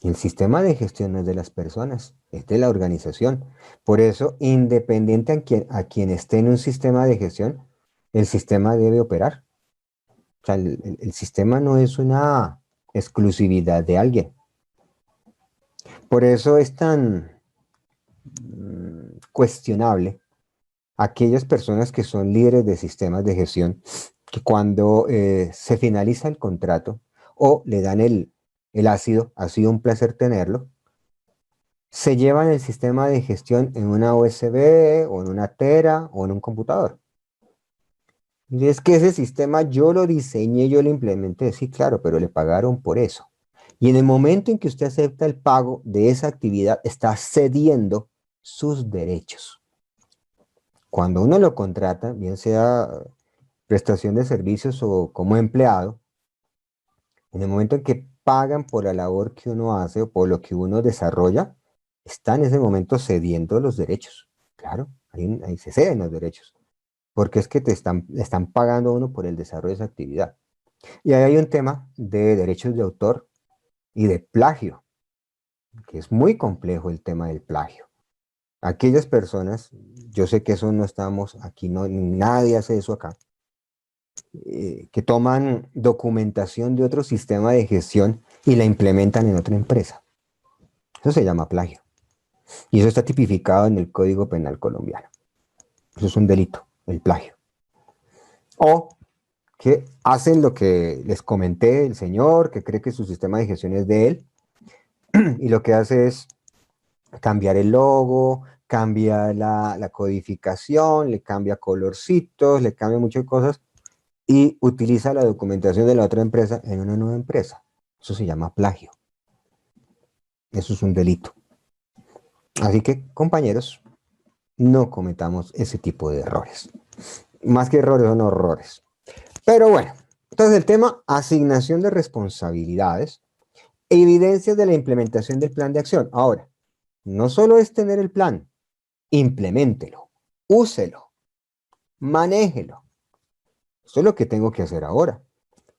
El sistema de gestión no es de las personas, es de la organización. Por eso, independiente a quien esté en un sistema de gestión, el sistema debe operar. O sea, el sistema no es una exclusividad de alguien. Por eso es tan cuestionable aquellas personas que son líderes de sistemas de gestión, que cuando se finaliza el contrato o le dan el ácido, ha sido un placer tenerlo, se llevan el sistema de gestión en una USB o en una tera o en un computador. Y es que ese sistema yo lo diseñé, yo lo implementé, sí, claro, pero le pagaron por eso. Y en el momento en que usted acepta el pago de esa actividad, está cediendo sus derechos. Cuando uno lo contrata, bien sea prestación de servicios o como empleado, en el momento en que pagan por la labor que uno hace o por lo que uno desarrolla, está en ese momento cediendo los derechos. Claro, ahí se ceden los derechos, porque es que le están pagando a uno por el desarrollo de esa actividad. Y ahí hay un tema de derechos de autor y de plagio, que es muy complejo el tema del plagio. Aquellas personas, yo sé que eso no estamos aquí, no, nadie hace eso acá, que toman documentación de otro sistema de gestión y la implementan en otra empresa. Eso se llama plagio. Y eso está tipificado en el Código Penal colombiano. Eso es un delito, el plagio. O que hacen lo que les comenté, el señor, que cree que su sistema de gestión es de él, y lo que hace es cambiar el logo, cambia la codificación, le cambia colorcitos, le cambia muchas cosas, y utiliza la documentación de la otra empresa en una nueva empresa. Eso se llama plagio. Eso es un delito. Así que, compañeros, no cometamos ese tipo de errores. Más que errores, son horrores. Pero bueno, entonces el tema asignación de responsabilidades Evidencias de la implementación del plan de acción. Ahora, no solo es tener el plan, impleméntelo, úselo, manéjelo. Eso es lo que tengo que hacer ahora.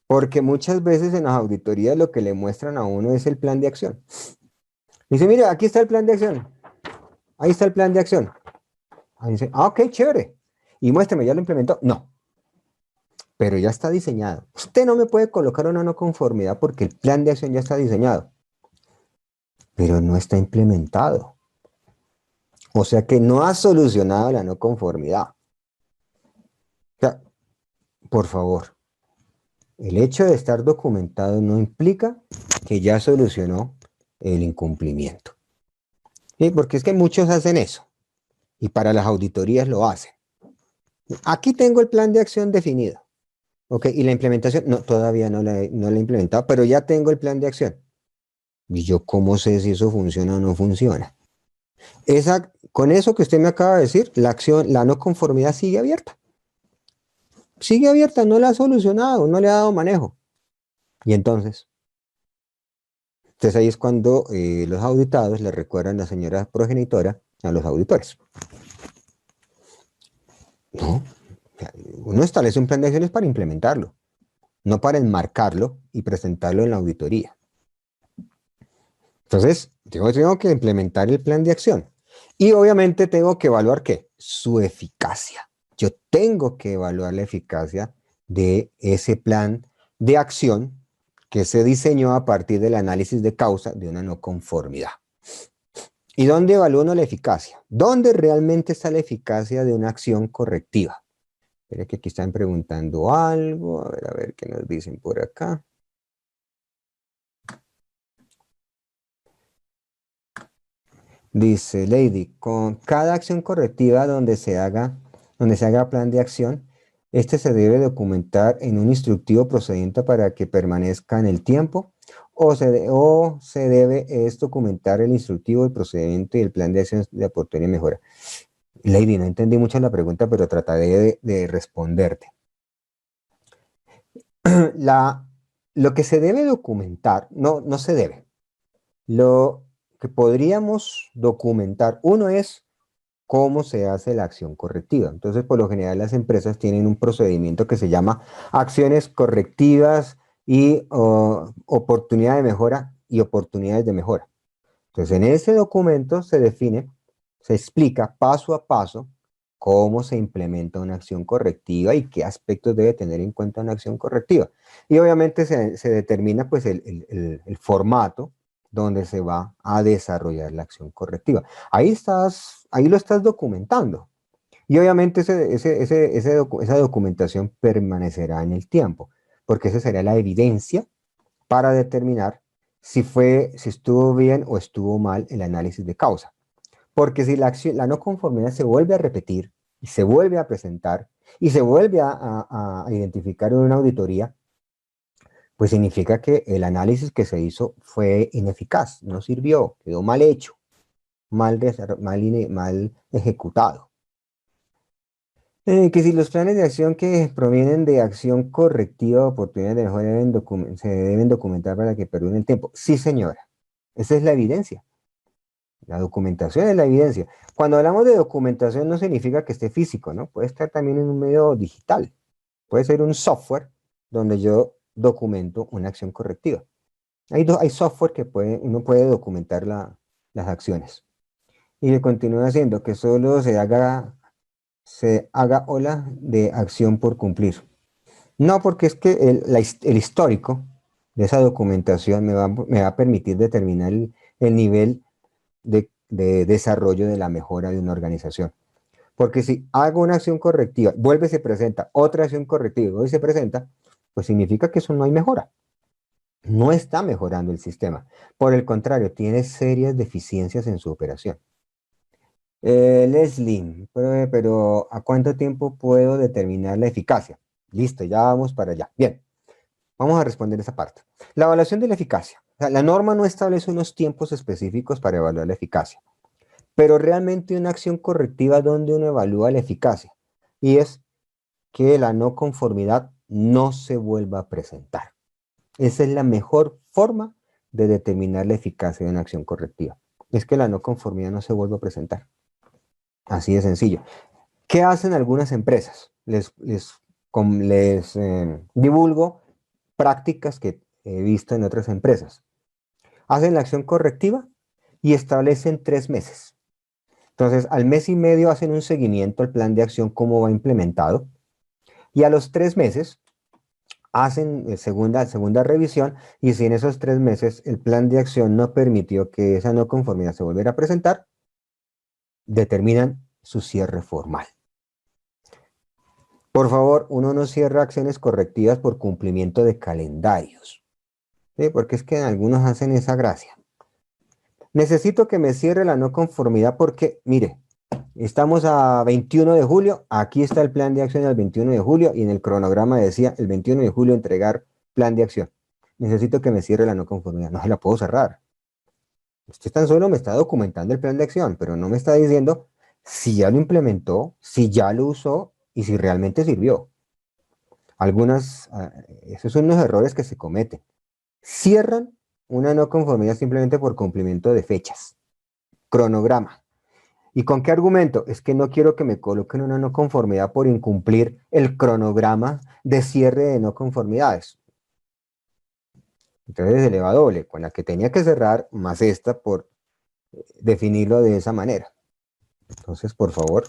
Porque muchas veces en las auditorías lo que le muestran a uno es el plan de acción. Dice, mira, aquí está el plan de acción. Ahí está el plan de acción. Ahí dice, ok, chévere. Y muéstrame, ¿ya lo implementó? No, pero ya está diseñado. Usted no me puede colocar una no conformidad porque el plan de acción ya está diseñado, pero no está implementado. O sea que no ha solucionado la no conformidad. O sea, por favor, el hecho de estar documentado no implica que ya solucionó el incumplimiento. ¿Sí? Porque es que muchos hacen eso y para las auditorías lo hacen. Aquí tengo el plan de acción definido. Ok, y la implementación, no, todavía no la he implementado, pero ya tengo el plan de acción. ¿Y yo cómo sé si eso funciona o no funciona? Con eso que usted me acaba de decir, la acción, la no conformidad sigue abierta. Sigue abierta, no la ha solucionado, no le ha dado manejo. Y entonces ahí es cuando los auditados le recuerdan a la señora progenitora a los auditores. No, uno establece un plan de acciones para implementarlo, no para enmarcarlo y presentarlo en la auditoría. Entonces, tengo que implementar el plan de acción. Y obviamente tengo que evaluar ¿qué? Su eficacia. Yo tengo que evaluar la eficacia de ese plan de acción que se diseñó a partir del análisis de causa de una no conformidad. ¿Y dónde evalúo uno la eficacia? ¿Dónde realmente está la eficacia de una acción correctiva? Espera que aquí están preguntando algo. A ver qué nos dicen por acá. Dice Lady, con cada acción correctiva donde se haga plan de acción, este se debe documentar en un instructivo procedente para que permanezca en el tiempo, o se debe es documentar el instructivo, el procedimiento y el plan de acción de oportunidad y mejora. Lady, no entendí mucho la pregunta, pero trataré de responderte. Lo que se debe documentar, no se debe. Lo que podríamos documentar, uno es cómo se hace la acción correctiva. Entonces, por lo general, las empresas tienen un procedimiento que se llama acciones correctivas y oportunidad de mejora y oportunidades de mejora. Entonces, en ese documento se define, se explica paso a paso cómo se implementa una acción correctiva y qué aspectos debe tener en cuenta una acción correctiva. Y obviamente se determina pues el formato donde se va a desarrollar la acción correctiva. Ahí lo estás documentando. Y obviamente esa documentación permanecerá en el tiempo, porque esa será la evidencia para determinar si estuvo bien o estuvo mal el análisis de causa. Porque si la no conformidad se vuelve a repetir y se vuelve a presentar y se vuelve a identificar en una auditoría, pues significa que el análisis que se hizo fue ineficaz, no sirvió, quedó mal hecho, mal ejecutado. Que si los planes de acción que provienen de acción correctiva o oportunidades de mejora se deben documentar para que perduren el tiempo. Sí, señora. Esa es la evidencia. La documentación es la evidencia. Cuando hablamos de documentación no significa que esté físico, ¿no? Puede estar también en un medio digital. Puede ser un software donde yo documento una acción correctiva. Hay software que uno puede documentar las acciones. Y le continúa haciendo que solo se haga ola de acción por cumplir. No, porque es que el histórico de esa documentación me va a permitir determinar el nivel de desarrollo de la mejora de una organización. Porque si hago una acción correctiva, vuelve y se presenta, otra acción correctiva y vuelve y se presenta, pues significa que eso no hay mejora. No está mejorando el sistema. Por el contrario, tiene serias deficiencias en su operación. Leslie, pero ¿a cuánto tiempo puedo determinar la eficacia? Listo, ya vamos para allá. Bien, vamos a responder esa parte. La evaluación de la eficacia. O sea, la norma no establece unos tiempos específicos para evaluar la eficacia, pero realmente una acción correctiva donde uno evalúa la eficacia y es que la no conformidad no se vuelva a presentar. Esa es la mejor forma de determinar la eficacia de una acción correctiva. Es que la no conformidad no se vuelve a presentar. Así de sencillo. ¿Qué hacen algunas empresas? Les divulgo prácticas que he visto en otras empresas. Hacen la acción correctiva y establecen 3 meses. Entonces, al mes y medio hacen un seguimiento al plan de acción, cómo va implementado, y a los 3 meses hacen segunda revisión, y si en esos 3 meses el plan de acción no permitió que esa no conformidad se volviera a presentar, determinan su cierre formal. Por favor, uno no cierra acciones correctivas por cumplimiento de calendarios, ¿sí? Porque es que algunos hacen esa gracia. Necesito que me cierre la no conformidad porque, mire, estamos a 21 de julio, aquí está el plan de acción del 21 de julio y en el cronograma decía el 21 de julio entregar plan de acción. Necesito que me cierre la no conformidad, no se la puedo cerrar. Usted tan solo me está documentando el plan de acción, pero no me está diciendo si ya lo implementó, si ya lo usó y si realmente sirvió. Esos son los errores que se cometen. Cierran una no conformidad simplemente por cumplimiento de fechas. Cronograma. ¿Y con qué argumento? Es que no quiero que me coloquen una no conformidad por incumplir el cronograma de cierre de no conformidades. Entonces se le va doble, con la que tenía que cerrar, más esta por definirlo de esa manera. Entonces, por favor,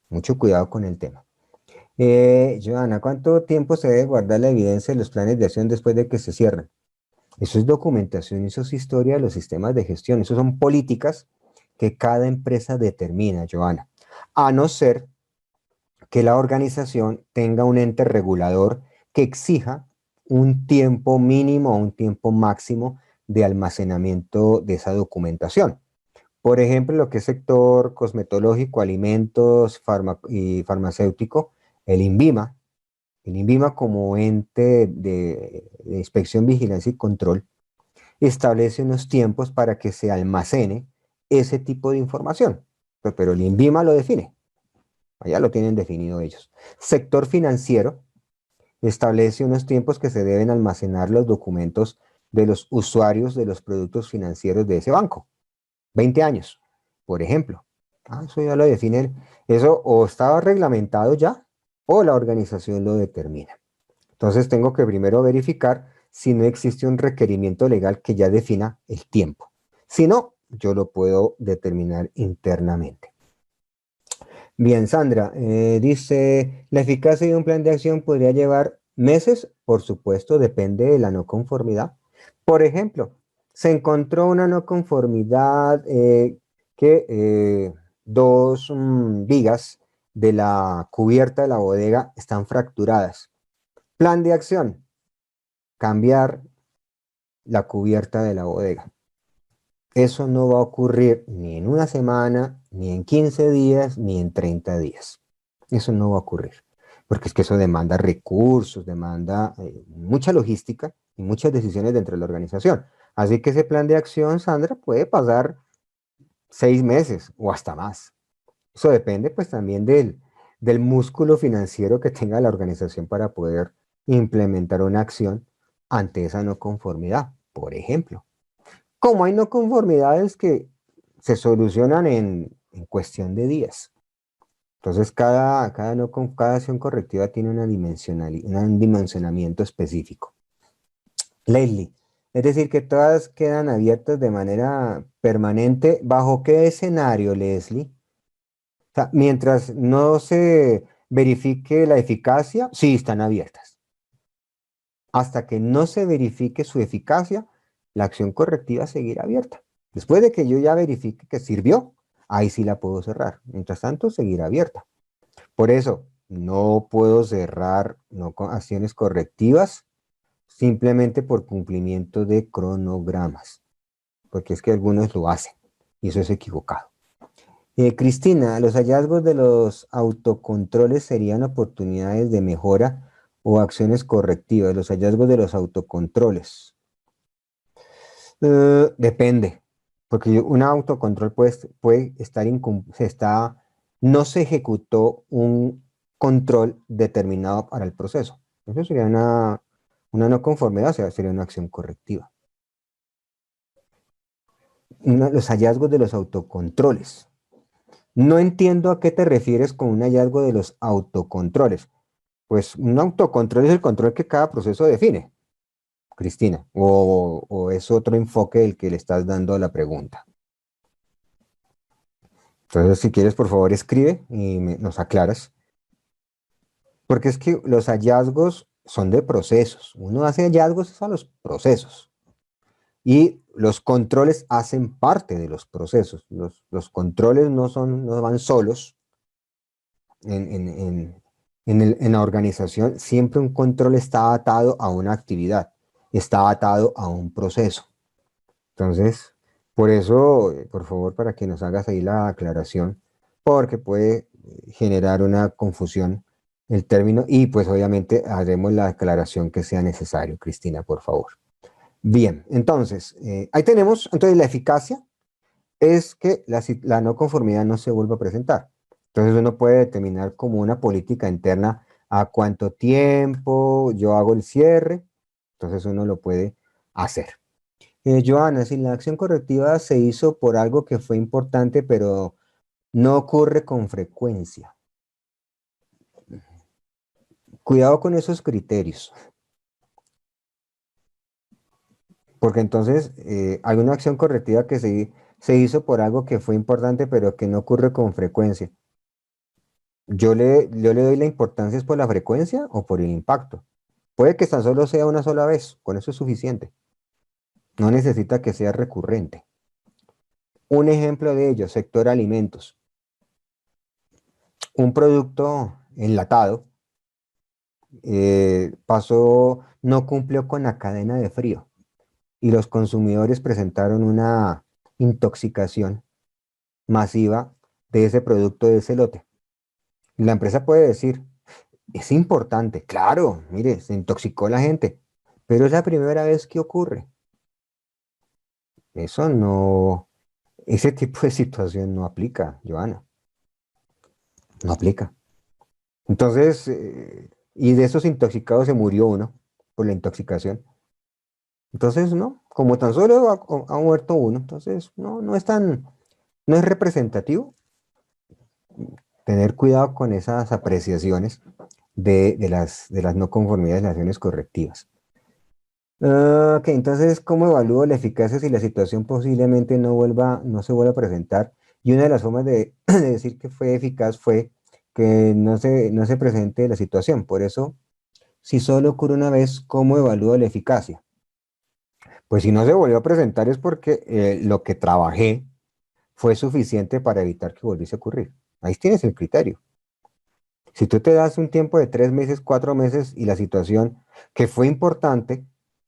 mucho cuidado con el tema. Joana, ¿cuánto tiempo se debe guardar la evidencia de los planes de acción después de que se cierren? Eso es documentación, eso es historia de los sistemas de gestión, eso son políticas que cada empresa determina, Joana. A no ser que la organización tenga un ente regulador que exija un tiempo mínimo o un tiempo máximo de almacenamiento de esa documentación. Por ejemplo, lo que es sector cosmetológico, alimentos y farmacéutico, el INVIMA. El INVIMA como ente de inspección, vigilancia y control establece unos tiempos para que se almacene ese tipo de información. Pero el INVIMA lo define. Allá lo tienen definido ellos. Sector financiero establece unos tiempos que se deben almacenar los documentos de los usuarios de los productos financieros de ese banco. 20 años, por ejemplo. Eso ya lo define. Eso o estaba reglamentado ya o la organización lo determina. Entonces tengo que primero verificar si no existe un requerimiento legal que ya defina el tiempo. Si no, yo lo puedo determinar internamente. Bien, Sandra, dice, ¿la eficacia de un plan de acción podría llevar meses? Por supuesto, depende de la no conformidad. Por ejemplo, se encontró una no conformidad que dos vigas de la cubierta de la bodega están fracturadas. Plan de acción, cambiar la cubierta de la bodega. Eso no va a ocurrir ni en una semana, ni en 15 días, ni en 30 días. Eso no va a ocurrir, porque es que eso demanda recursos, demanda mucha logística y muchas decisiones dentro de la organización. Así que ese plan de acción, Sandra, puede pasar 6 meses o hasta más. Eso depende pues también del músculo financiero que tenga la organización para poder implementar una acción ante esa no conformidad, por ejemplo. Como hay no conformidades que se solucionan en cuestión de días. Entonces, cada acción correctiva tiene un dimensionamiento específico. Leslie, es decir, que todas quedan abiertas de manera permanente. ¿Bajo qué escenario, Leslie? O sea, mientras no se verifique la eficacia, sí están abiertas. Hasta que no se verifique su eficacia, la acción correctiva seguirá abierta. Después de que yo ya verifique que sirvió, ahí sí la puedo cerrar. Mientras tanto, seguirá abierta. Por eso, no puedo cerrar acciones correctivas simplemente por cumplimiento de cronogramas, porque es que algunos lo hacen y eso es equivocado. Cristina, ¿los hallazgos de los autocontroles serían oportunidades de mejora o acciones correctivas? Los hallazgos de los autocontroles. Depende, porque un autocontrol puede estar no se ejecutó un control determinado para el proceso. Eso sería una no conformidad, o sea, sería una acción correctiva. los hallazgos de los autocontroles. No entiendo a qué te refieres con un hallazgo de los autocontroles. Pues un autocontrol es el control que cada proceso define, Cristina, o es otro enfoque del que le estás dando a la pregunta. Entonces, si quieres, por favor, escribe y nos aclaras. Porque es que los hallazgos son de procesos. Uno hace hallazgos a los procesos. Y los controles hacen parte de los procesos. Los controles no van solos en la organización. Siempre un control está atado a una actividad, está atado a un proceso. Entonces, por eso, por favor, para que nos hagas ahí la aclaración, porque puede generar una confusión el término y pues obviamente haremos la aclaración que sea necesario, Cristina, por favor. Bien, entonces, ahí tenemos, entonces la eficacia es que la no conformidad no se vuelva a presentar. Entonces uno puede determinar como una política interna a cuánto tiempo yo hago el cierre, entonces uno lo puede hacer. Joana, si la acción correctiva se hizo por algo que fue importante, pero no ocurre con frecuencia. Cuidado con esos criterios, porque entonces hay una acción correctiva que se hizo por algo que fue importante, pero que no ocurre con frecuencia. Yo le doy la importancia es por la frecuencia o por el impacto. Puede que tan solo sea una sola vez, con eso es suficiente. No necesita que sea recurrente. Un ejemplo de ello, sector alimentos. Un producto enlatado no cumplió con la cadena de frío y los consumidores presentaron una intoxicación masiva de ese producto, de ese lote. La empresa puede decir, es importante, claro, mire, se intoxicó la gente, pero es la primera vez que ocurre. Eso no, ese tipo de situación no aplica, Joana, no aplica. Entonces, y de esos intoxicados se murió uno por la intoxicación. Entonces, no, como tan solo ha muerto uno, entonces no es representativo. Tener cuidado con esas apreciaciones de las no conformidades de las acciones correctivas. Ok, entonces, ¿cómo evalúo la eficacia si la situación posiblemente no se vuelva a presentar? Y una de las formas de decir que fue eficaz fue que no se presente la situación. Por eso, si solo ocurre una vez, ¿cómo evalúo la eficacia? Pues si no se volvió a presentar es porque lo que trabajé fue suficiente para evitar que volviese a ocurrir. Ahí tienes el criterio. Si tú te das un tiempo de 3 meses, 4 meses y la situación que fue importante,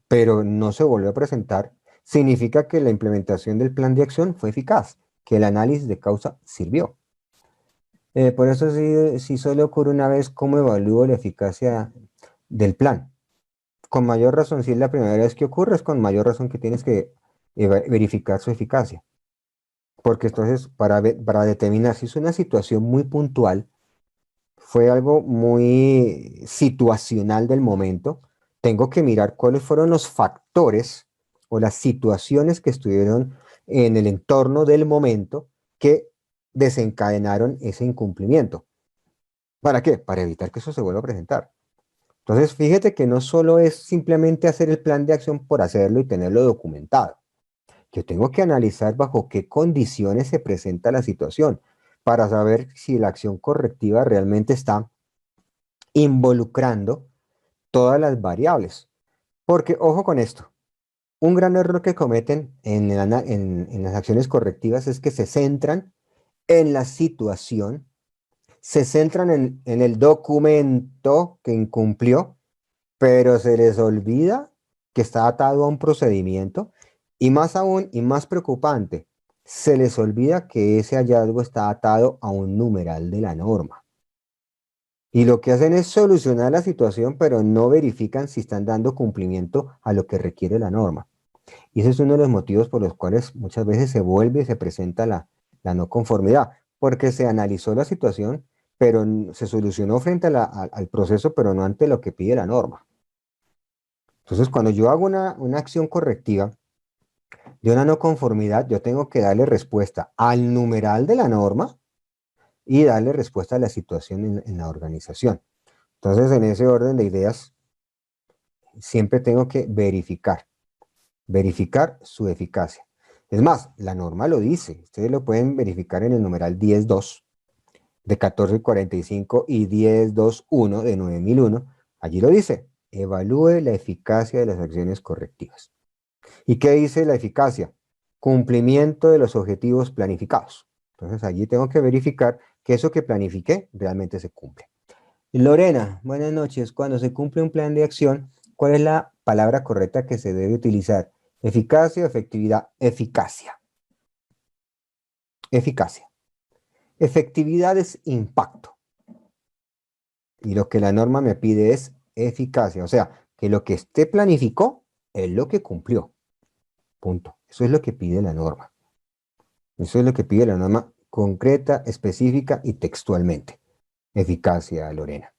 pero no se volvió a presentar, significa que la implementación del plan de acción fue eficaz, que el análisis de causa sirvió. Por eso si solo ocurre una vez, ¿cómo evalúo la eficacia del plan? Con mayor razón, si es la primera vez que ocurre, es con mayor razón que tienes que verificar su eficacia. Porque entonces, para determinar si es una situación muy puntual, fue algo muy situacional del momento, tengo que mirar cuáles fueron los factores o las situaciones que estuvieron en el entorno del momento que desencadenaron ese incumplimiento. ¿Para qué? Para evitar que eso se vuelva a presentar. Entonces, fíjate que no solo es simplemente hacer el plan de acción por hacerlo y tenerlo documentado. Yo tengo que analizar bajo qué condiciones se presenta la situación para saber si la acción correctiva realmente está involucrando todas las variables. Porque, ojo con esto, un gran error que cometen en las acciones correctivas es que se centran en la situación, se centran en el documento que incumplió, pero se les olvida que está atado a un procedimiento y más aún, y más preocupante, se les olvida que ese hallazgo está atado a un numeral de la norma. Y lo que hacen es solucionar la situación, pero no verifican si están dando cumplimiento a lo que requiere la norma. Y ese es uno de los motivos por los cuales muchas veces se vuelve y se presenta la no conformidad, porque se analizó la situación, pero se solucionó frente al proceso, pero no ante lo que pide la norma. Entonces, cuando yo hago una acción correctiva, de una no conformidad, yo tengo que darle respuesta al numeral de la norma y darle respuesta a la situación en la organización. Entonces, en ese orden de ideas, siempre tengo que verificar su eficacia. Es más, la norma lo dice, ustedes lo pueden verificar en el numeral 10.2 de 1445 y 10.2.1 de 9001. Allí lo dice, evalúe la eficacia de las acciones correctivas. ¿Y qué dice la eficacia? Cumplimiento de los objetivos planificados. Entonces allí tengo que verificar que eso que planifiqué realmente se cumple. Lorena, buenas noches. Cuando se cumple un plan de acción, ¿cuál es la palabra correcta que se debe utilizar? Eficacia o efectividad. Eficacia. Eficacia. Efectividad es impacto. Y lo que la norma me pide es eficacia. O sea, que lo que usted planificó es lo que cumplió. Punto. Eso es lo que pide la norma. Eso es lo que pide la norma concreta, específica y textualmente. Eficacia, Lorena.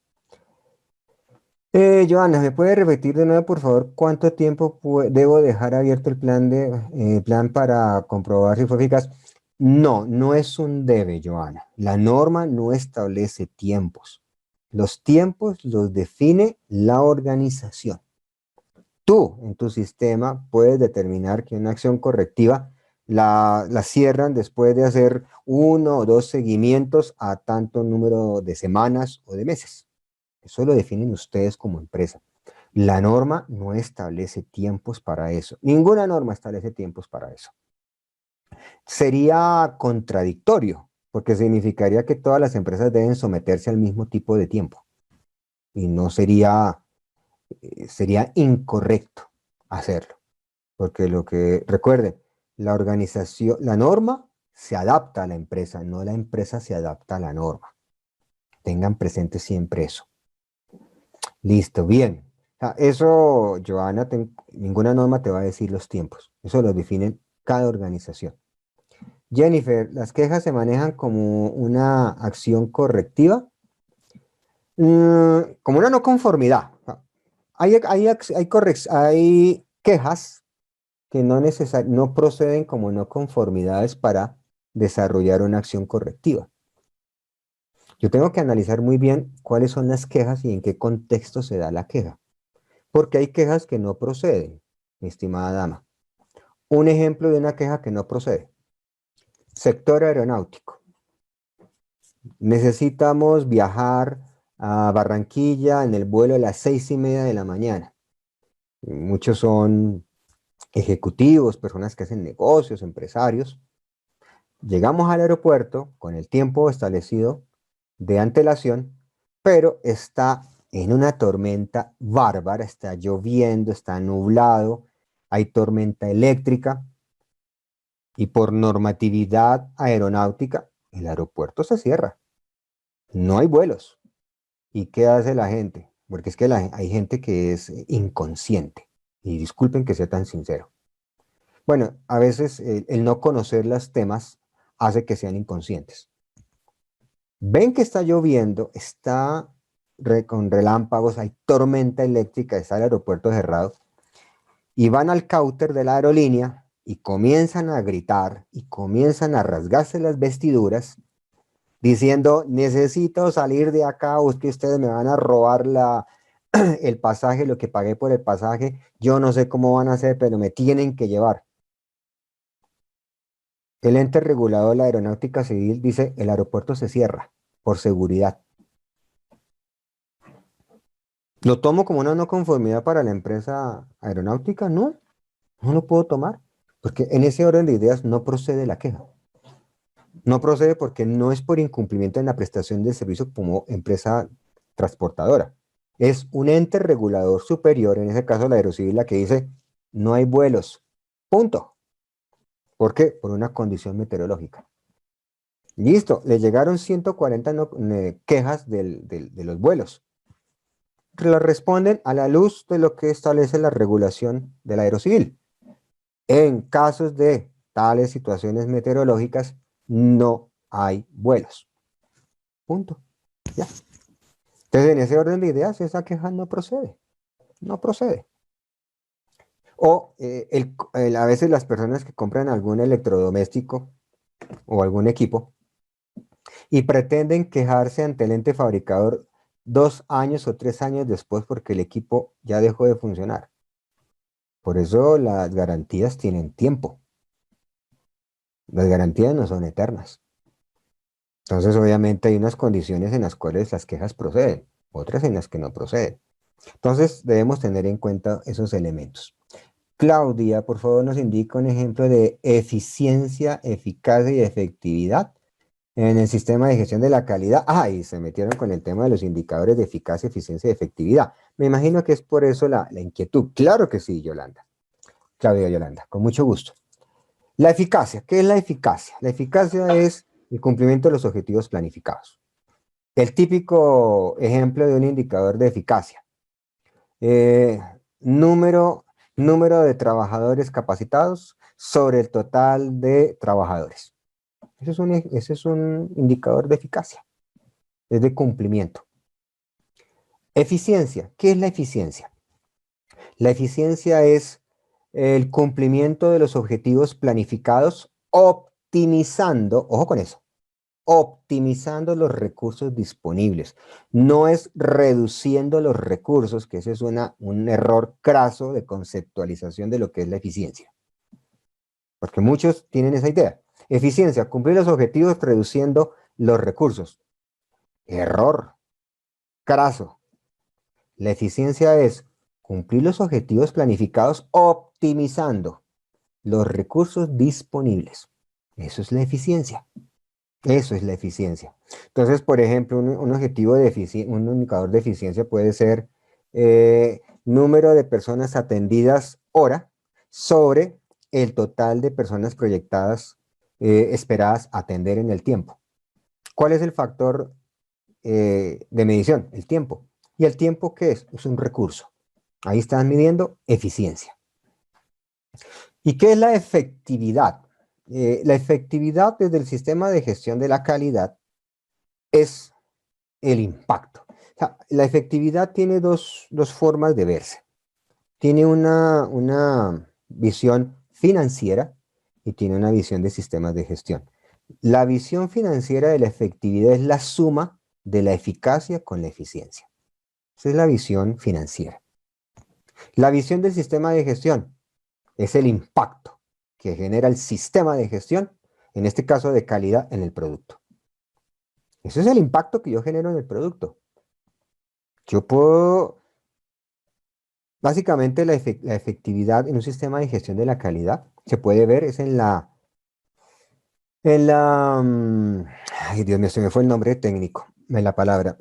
Joana, ¿me puede repetir de nuevo, por favor, cuánto tiempo debo dejar abierto el plan para comprobar si fue eficaz? No, no es un debe, Joana. La norma no establece tiempos. Los tiempos los define la organización. Tú, en tu sistema, puedes determinar que una acción correctiva la cierran después de hacer 1 o 2 seguimientos a tanto número de semanas o de meses. Eso lo definen ustedes como empresa. La norma no establece tiempos para eso. Ninguna norma establece tiempos para eso. Sería contradictorio, porque significaría que todas las empresas deben someterse al mismo tipo de tiempo. Y no sería incorrecto hacerlo. Porque recuerden, la organización, la norma se adapta a la empresa, no la empresa se adapta a la norma. Tengan presente siempre eso. Listo, bien. Eso, Joana, ninguna norma te va a decir los tiempos. Eso lo define cada organización. Jennifer, ¿las quejas se manejan como una acción correctiva? Como una no conformidad. Hay quejas que no proceden como no conformidades para desarrollar una acción correctiva. Yo tengo que analizar muy bien cuáles son las quejas y en qué contexto se da la queja. Porque hay quejas que no proceden, mi estimada dama. Un ejemplo de una queja que no procede. Sector aeronáutico. Necesitamos viajar a Barranquilla en el vuelo a las 6:30 de la mañana. Muchos son ejecutivos, personas que hacen negocios, empresarios. Llegamos al aeropuerto con el tiempo establecido de antelación, pero está en una tormenta bárbara, está lloviendo, está nublado, hay tormenta eléctrica y por normatividad aeronáutica el aeropuerto se cierra. No hay vuelos. ¿Y qué hace la gente? Porque es que hay gente que es inconsciente. Y disculpen que sea tan sincero. Bueno, a veces el no conocer los temas hace que sean inconscientes. Ven que está lloviendo, está con relámpagos, hay tormenta eléctrica, está el aeropuerto cerrado, y van al counter de la aerolínea y comienzan a gritar y comienzan a rasgarse las vestiduras diciendo, necesito salir de acá, o es que ustedes me van a robar el pasaje, lo que pagué por el pasaje, yo no sé cómo van a hacer, pero me tienen que llevar. El ente regulador de la aeronáutica civil dice, el aeropuerto se cierra por seguridad. ¿Lo tomo como una no conformidad para la empresa aeronáutica? No, no lo puedo tomar, porque en ese orden de ideas no procede la queja. No procede porque no es por incumplimiento en la prestación del servicio como empresa transportadora. Es un ente regulador superior, en ese caso la Aerocivil, la que dice, no hay vuelos, punto. ¿Por qué? Por una condición meteorológica. Listo, le llegaron 140 quejas de los vuelos. Las responden a la luz de lo que establece la regulación de la Aerocivil. En casos de tales situaciones meteorológicas, no hay vuelos. Punto. Ya. Entonces, en ese orden de ideas, esa queja no procede. No procede. O a veces las personas que compran algún electrodoméstico o algún equipo y pretenden quejarse ante el ente fabricador 2 años o 3 años después porque el equipo ya dejó de funcionar. Por eso las garantías tienen tiempo. Las garantías no son eternas. Entonces, obviamente, hay unas condiciones en las cuales las quejas proceden, otras en las que no proceden. Entonces, debemos tener en cuenta esos elementos. Claudia, por favor, nos indica un ejemplo de eficiencia, eficacia y efectividad en el sistema de gestión de la calidad. Ah, y se metieron con el tema de los indicadores de eficacia, eficiencia y efectividad. Me imagino que es por eso la inquietud. Claro que sí, Yolanda. Claudia Yolanda, con mucho gusto. La eficacia, ¿qué es la eficacia? La eficacia es el cumplimiento de los objetivos planificados. El típico ejemplo de un indicador de eficacia. Eh, número, número de trabajadores capacitados sobre el total de trabajadores. Ese es un indicador de eficacia, es de cumplimiento. Eficiencia, ¿qué es la eficiencia? La eficiencia es el cumplimiento de los objetivos planificados optimizando, ojo con eso, optimizando los recursos disponibles. No es reduciendo los recursos, que ese es un error craso de conceptualización de lo que es la eficiencia. Porque muchos tienen esa idea. Eficiencia, cumplir los objetivos reduciendo los recursos. Error craso. La eficiencia es cumplir los objetivos planificados optimizando los recursos disponibles. Eso es la eficiencia. Eso es la eficiencia. Entonces, por ejemplo, un objetivo de un indicador de eficiencia puede ser número de personas atendidas hora sobre el total de personas proyectadas, esperadas atender en el tiempo. ¿Cuál es el factor de medición? El tiempo. ¿Y el tiempo qué es? Es un recurso. Ahí están midiendo eficiencia. ¿Y qué es la efectividad? La efectividad desde el sistema de gestión de la calidad es el impacto. O sea, la efectividad tiene dos formas de verse. Tiene una visión financiera y tiene una visión de sistemas de gestión. La visión financiera de la efectividad es la suma de la eficacia con la eficiencia. Esa es la visión financiera. La visión del sistema de gestión es el impacto que genera el sistema de gestión, en este caso de calidad, en el producto. Ese es el impacto que yo genero en el producto. Yo puedo, básicamente la efectividad en un sistema de gestión de la calidad se puede ver, es ay Dios mío, se me fue el nombre técnico, en la palabra,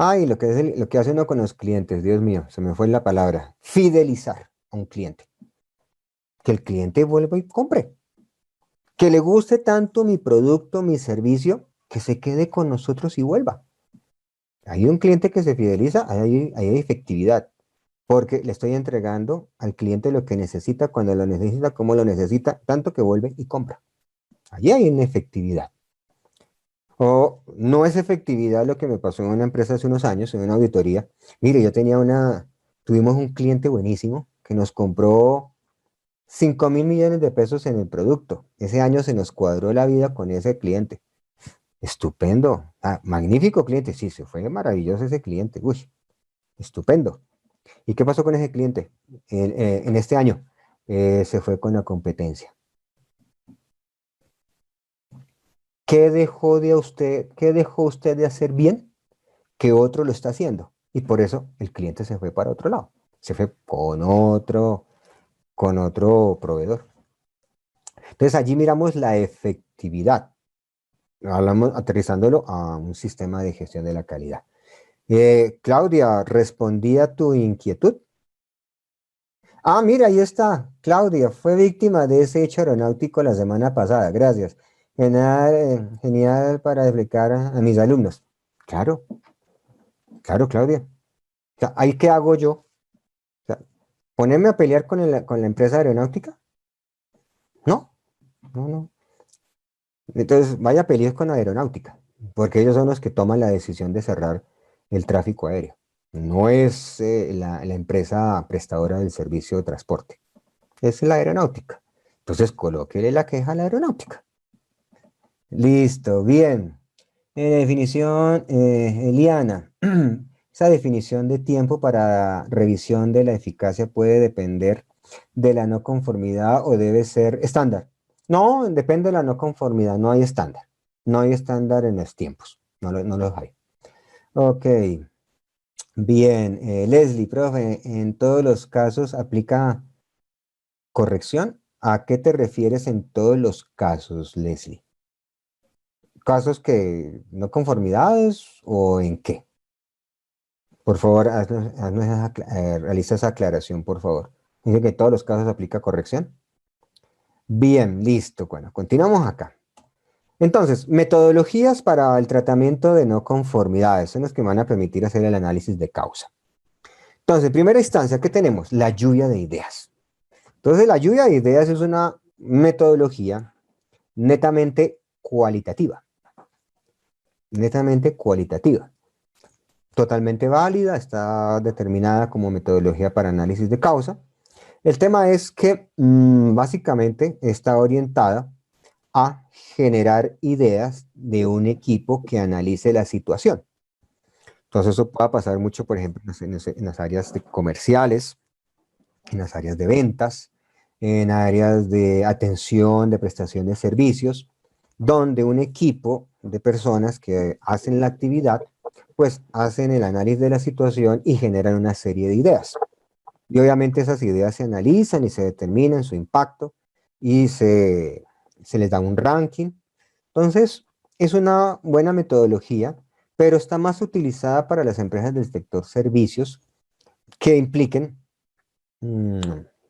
ay, lo que hace uno con los clientes, Dios mío, se me fue la palabra, fidelizar a un cliente, que el cliente vuelva y compre, que le guste tanto mi producto, mi servicio, que se quede con nosotros y vuelva. Hay un cliente que se fideliza, ahí hay efectividad, porque le estoy entregando al cliente lo que necesita, cuando lo necesita, cómo lo necesita, tanto que vuelve y compra. Allí hay una efectividad. O no es efectividad lo que me pasó en una empresa hace unos años, en una auditoría. Mire, tuvimos un cliente buenísimo que nos compró 5.000 millones de pesos en el producto. Ese año se nos cuadró la vida con ese cliente. Estupendo. Ah, magnífico cliente. Sí, se fue maravilloso ese cliente. Uy, estupendo. ¿Y qué pasó con ese cliente en este año? Se fue con la competencia. ¿Qué dejó usted de hacer bien que otro lo está haciendo? Y por eso el cliente se fue para otro lado. Se fue con otro proveedor. Entonces allí miramos la efectividad. Hablamos aterrizándolo a un sistema de gestión de la calidad. Claudia, ¿respondí a tu inquietud? Ah, mira, ahí está. Claudia fue víctima de ese hecho aeronáutico la semana pasada. Gracias. Genial, genial para explicar a mis alumnos. Claro, claro, Claudia. O sea, ¿ahí qué hago yo? O sea, ¿ponerme a pelear con la empresa aeronáutica? No, no, no. Entonces, vaya a pelear con la aeronáutica, porque ellos son los que toman la decisión de cerrar el tráfico aéreo. No es la empresa prestadora del servicio de transporte, es la aeronáutica. Entonces, colóquele la queja a la aeronáutica. Listo, bien. Definición, Eliana. Esa definición de tiempo para revisión de la eficacia puede depender de la no conformidad o debe ser estándar. No, depende de la no conformidad, no hay estándar. No hay estándar en los tiempos, no los hay. Ok, bien. Leslie, profe, ¿en todos los casos aplica corrección? ¿A qué te refieres en todos los casos, Leslie? ¿Casos que no conformidades o en qué? Por favor, realiza esa aclaración, por favor. Dice que en todos los casos aplica corrección. Bien, listo. Bueno, continuamos acá. Entonces, metodologías para el tratamiento de no conformidades son las que me van a permitir hacer el análisis de causa. Entonces, en primera instancia, ¿qué tenemos? La lluvia de ideas. Entonces, la lluvia de ideas es una metodología netamente cualitativa. Netamente cualitativa. Totalmente válida, está determinada como metodología para análisis de causa. El tema es que básicamente está orientada a generar ideas de un equipo que analice la situación. Entonces eso puede pasar mucho, por ejemplo, en las áreas comerciales, en las áreas de ventas, en áreas de atención, de prestación de servicios, donde un equipo de personas que hacen la actividad, pues hacen el análisis de la situación y generan una serie de ideas. Y obviamente esas ideas se analizan y se determinan su impacto y se les da un ranking. Entonces, es una buena metodología, pero está más utilizada para las empresas del sector servicios que impliquen mm,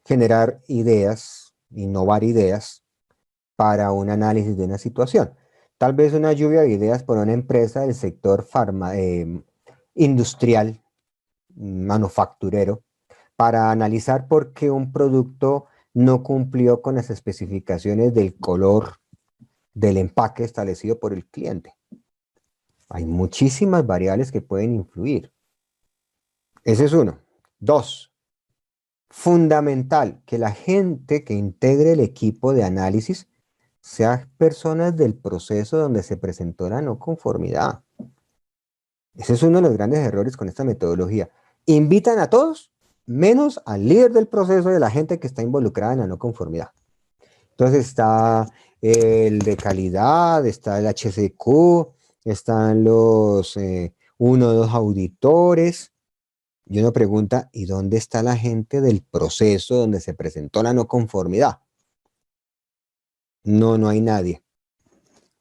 generar ideas, innovar ideas para un análisis de una situación. Tal vez una lluvia de ideas por una empresa del sector industrial, manufacturero, para analizar por qué un producto no cumplió con las especificaciones del color del empaque establecido por el cliente. Hay muchísimas variables que pueden influir. Ese es uno. Dos, fundamental que la gente que integre el equipo de análisis sea personas del proceso donde se presentó la no conformidad. Ese es uno de los grandes errores con esta metodología. Invitan a todos, menos al líder del proceso y a la gente que está involucrada en la no conformidad. Entonces está el de calidad, está el HCQ, están los uno o dos auditores. Y uno pregunta, ¿y dónde está la gente del proceso donde se presentó la no conformidad? No, no hay nadie.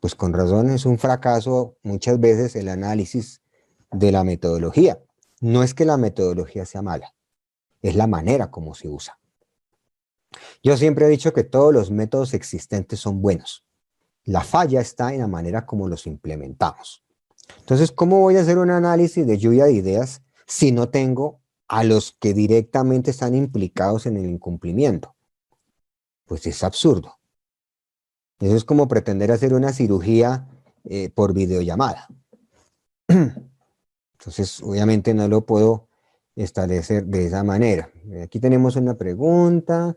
Pues con razón es un fracaso muchas veces el análisis de la metodología. No es que la metodología sea mala, es la manera como se usa. Yo siempre he dicho que todos los métodos existentes son buenos. La falla está en la manera como los implementamos. Entonces, ¿cómo voy a hacer un análisis de lluvia de ideas si no tengo a los que directamente están implicados en el incumplimiento? Pues es absurdo. Eso es como pretender hacer una cirugía por videollamada. Entonces, obviamente no lo puedo establecer de esa manera. Aquí tenemos una pregunta.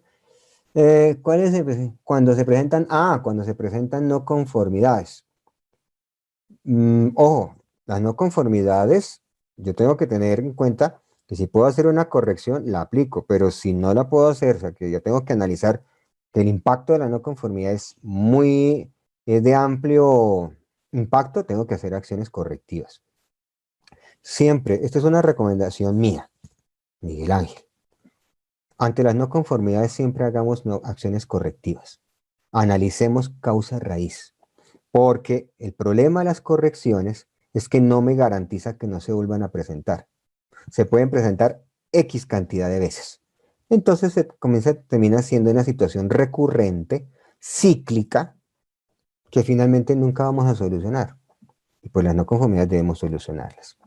¿Cuál es cuando se presentan? Cuando se presentan no conformidades. Ojo, las no conformidades, yo tengo que tener en cuenta que si puedo hacer una corrección, la aplico, pero si no la puedo hacer, o sea, que yo tengo que analizar que el impacto de la no conformidad es de amplio impacto, tengo que hacer acciones correctivas. Siempre, esta es una recomendación mía, Miguel Ángel. Ante las no conformidades siempre hagamos acciones correctivas. Analicemos causa raíz. Porque el problema de las correcciones es que no me garantiza que no se vuelvan a presentar. Se pueden presentar X cantidad de veces. Entonces termina siendo una situación recurrente, cíclica, que finalmente nunca vamos a solucionar. Y pues las no conformidades debemos solucionarlas.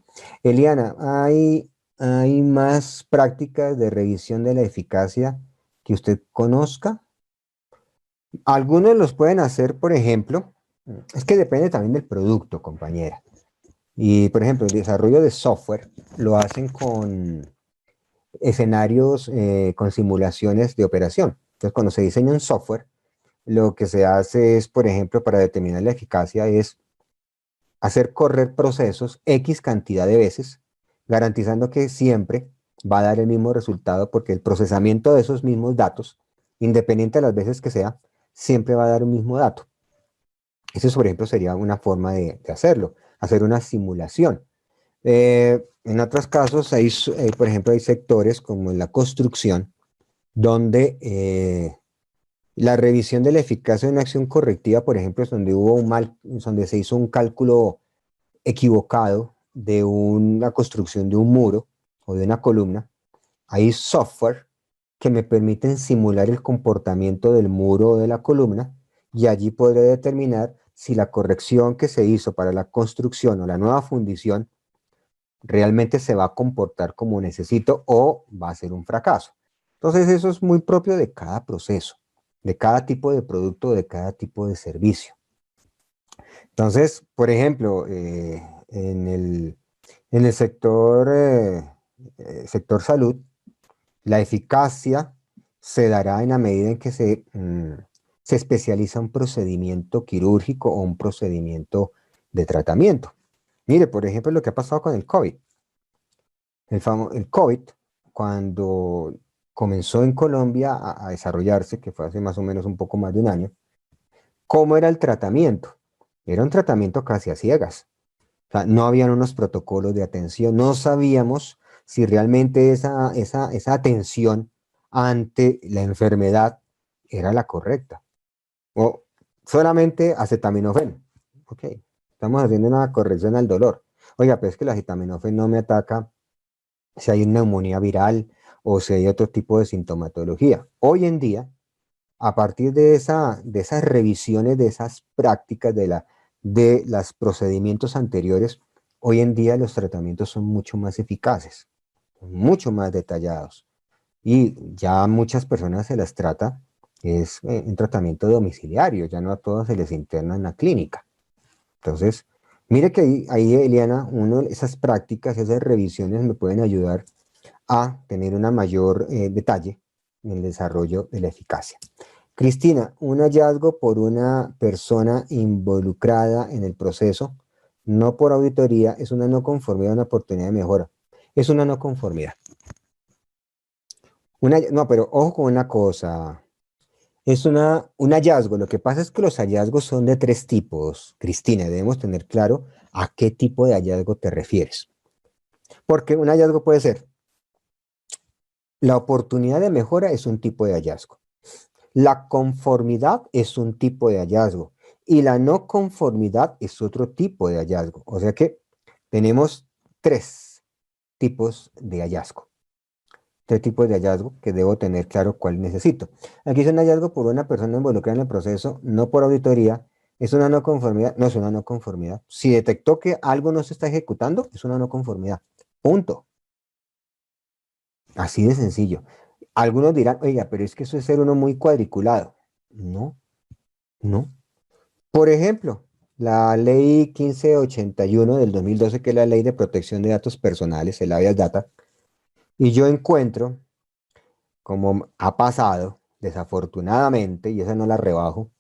Eliana, ¿hay más prácticas de revisión de la eficacia que usted conozca? Algunos los pueden hacer, por ejemplo, es que depende también del producto, compañera. Y, por ejemplo, el desarrollo de software lo hacen con escenarios, con simulaciones de operación. Entonces, cuando se diseña un software, lo que se hace es, por ejemplo, para determinar la eficacia, es hacer correr procesos X cantidad de veces, garantizando que siempre va a dar el mismo resultado, porque el procesamiento de esos mismos datos, independiente de las veces que sea, siempre va a dar el mismo dato. Eso, por ejemplo, sería una forma de hacerlo, hacer una simulación. En otros casos, por ejemplo, hay sectores como en la construcción, donde la revisión de la eficacia de una acción correctiva, por ejemplo, es donde donde se hizo un cálculo equivocado de una construcción de un muro o de una columna. Hay software que me permiten simular el comportamiento del muro o de la columna, y allí podré determinar si la corrección que se hizo para la construcción o la nueva fundición realmente se va a comportar como necesito o va a ser un fracaso. Entonces eso es muy propio de cada proceso, de cada tipo de producto, de cada tipo de servicio. Entonces, por ejemplo, en el sector salud, la eficacia se dará en la medida en que se especializa un procedimiento quirúrgico o un procedimiento de tratamiento. Mire, por ejemplo, lo que ha pasado con el COVID. El COVID, cuando comenzó en Colombia a desarrollarse, que fue hace más o menos un poco más de un año, ¿cómo era el tratamiento? Era un tratamiento casi a ciegas. O sea, no habían unos protocolos de atención, no sabíamos si realmente esa atención ante la enfermedad era la correcta. O solamente acetaminofén. Ok, estamos haciendo una corrección al dolor. Oiga, pero es que el acetaminofén no me ataca si hay una neumonía viral o si hay otro tipo de sintomatología. Hoy en día, a partir de esas revisiones, de esas prácticas, de los procedimientos anteriores, hoy en día los tratamientos son mucho más eficaces, mucho más detallados. Y ya a muchas personas se las trata, es un tratamiento domiciliario, ya no a todos se les interna en la clínica. Entonces, mire que ahí, Eliana, esas prácticas, esas revisiones me pueden ayudar a tener una mayor detalle en el desarrollo de la eficacia. Cristina, un hallazgo por una persona involucrada en el proceso, no por auditoría, es una no conformidad, una oportunidad de mejora. Es una no conformidad. No, pero ojo con una cosa. Es un hallazgo. Lo que pasa es que los hallazgos son de tres tipos. Cristina, debemos tener claro a qué tipo de hallazgo te refieres. Porque un hallazgo puede ser, la oportunidad de mejora es un tipo de hallazgo. La conformidad es un tipo de hallazgo y la no conformidad es otro tipo de hallazgo. O sea que tenemos tres tipos de hallazgo. Tres tipos de hallazgo que debo tener claro cuál necesito. Aquí es un hallazgo por una persona involucrada en el proceso, no por auditoría. Es una no conformidad, no es una no conformidad. Si detectó que algo no se está ejecutando, es una no conformidad. Punto. Así de sencillo. Algunos dirán, oiga, pero es que eso es ser uno muy cuadriculado. No, no. Por ejemplo, la ley 1581 del 2012, que es la ley de protección de datos personales, el habeas data, y yo encuentro, como ha pasado, desafortunadamente, y esa no la rebajo,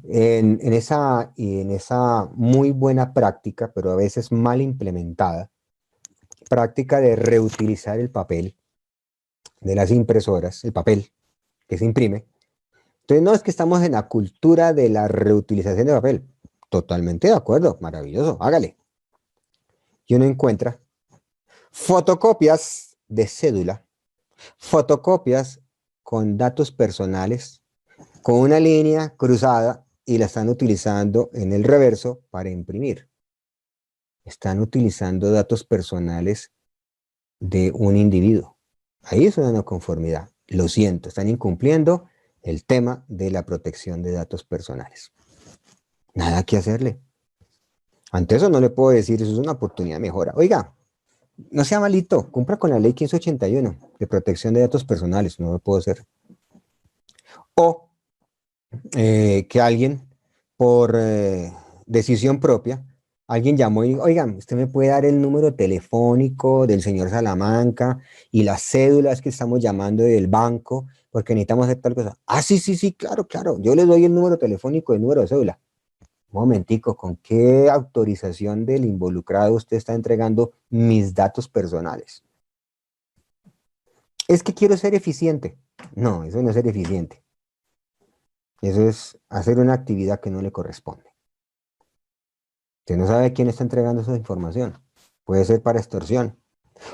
en esa muy buena práctica, pero a veces mal implementada, práctica de reutilizar el papel de las impresoras, el papel que se imprime. Entonces, no es que estamos en la cultura de la reutilización de papel. Totalmente de acuerdo, maravilloso, hágale. Y uno encuentra fotocopias de cédula, fotocopias con datos personales, con una línea cruzada y la están utilizando en el reverso para imprimir. Están utilizando datos personales de un individuo. Ahí es una no conformidad. Lo siento, están incumpliendo el tema de la protección de datos personales. Nada que hacerle. Ante eso no le puedo decir, eso es una oportunidad de mejora. Oiga, no sea malito, cumpla con la ley 1581 de protección de datos personales, no lo puedo hacer. O que alguien, por decisión propia, Alguien llamó y, oigan, ¿usted me puede dar el número telefónico del señor Salamanca y las cédulas que estamos llamando del banco porque necesitamos hacer tal cosa? Ah, sí, sí, sí, claro, claro. Yo le doy el número telefónico, el número de cédula. Un momentico, ¿con qué autorización del involucrado usted está entregando mis datos personales? Es que quiero ser eficiente. No, eso no es ser eficiente. Eso es hacer una actividad que no le corresponde. Usted no sabe quién está entregando esa información. Puede ser para extorsión,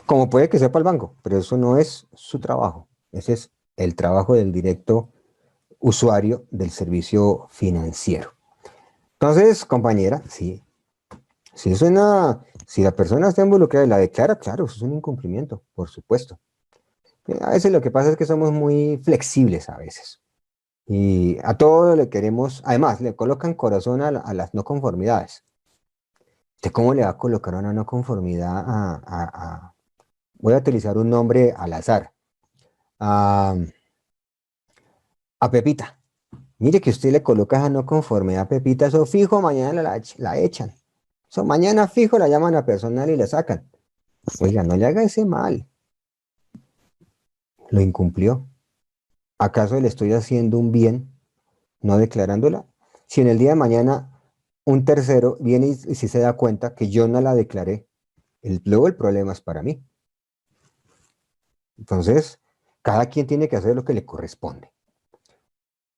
como puede que sea para el banco, pero eso no es su trabajo. Ese es el trabajo del directo usuario del servicio financiero. Entonces, compañera, sí, si la persona está involucrada y la declara, claro, eso es un incumplimiento, por supuesto. A veces lo que pasa es que somos muy flexibles a veces. Y a todo le queremos, además, le colocan corazón a las no conformidades. ¿Usted cómo le va a colocar una no conformidad voy a utilizar un nombre al azar, a, a Pepita? Mire que usted le coloca esa no conformidad a Pepita, eso fijo, mañana la echan. Eso mañana fijo la llaman a personal y la sacan. Oiga, no le haga ese mal. Lo incumplió. ¿Acaso le estoy haciendo un bien no declarándola? Si en el día de mañana un tercero viene y si se da cuenta que yo no la declaré, luego el problema es para mí. Entonces, cada quien tiene que hacer lo que le corresponde.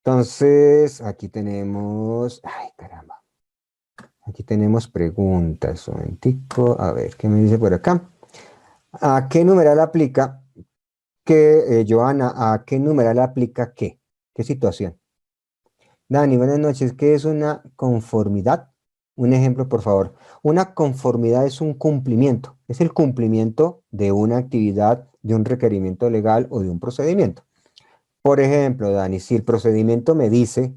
Entonces, aquí tenemos, ay caramba, aquí tenemos preguntas, un momentico, a ver, ¿qué me dice por acá? ¿A qué numeral aplica Joana, a qué numeral aplica qué? ¿Qué situación? Dani, buenas noches, ¿qué es una conformidad? Un ejemplo, por favor. Una conformidad es un cumplimiento, es el cumplimiento de una actividad, de un requerimiento legal o de un procedimiento. Por ejemplo, Dani, si el procedimiento me dice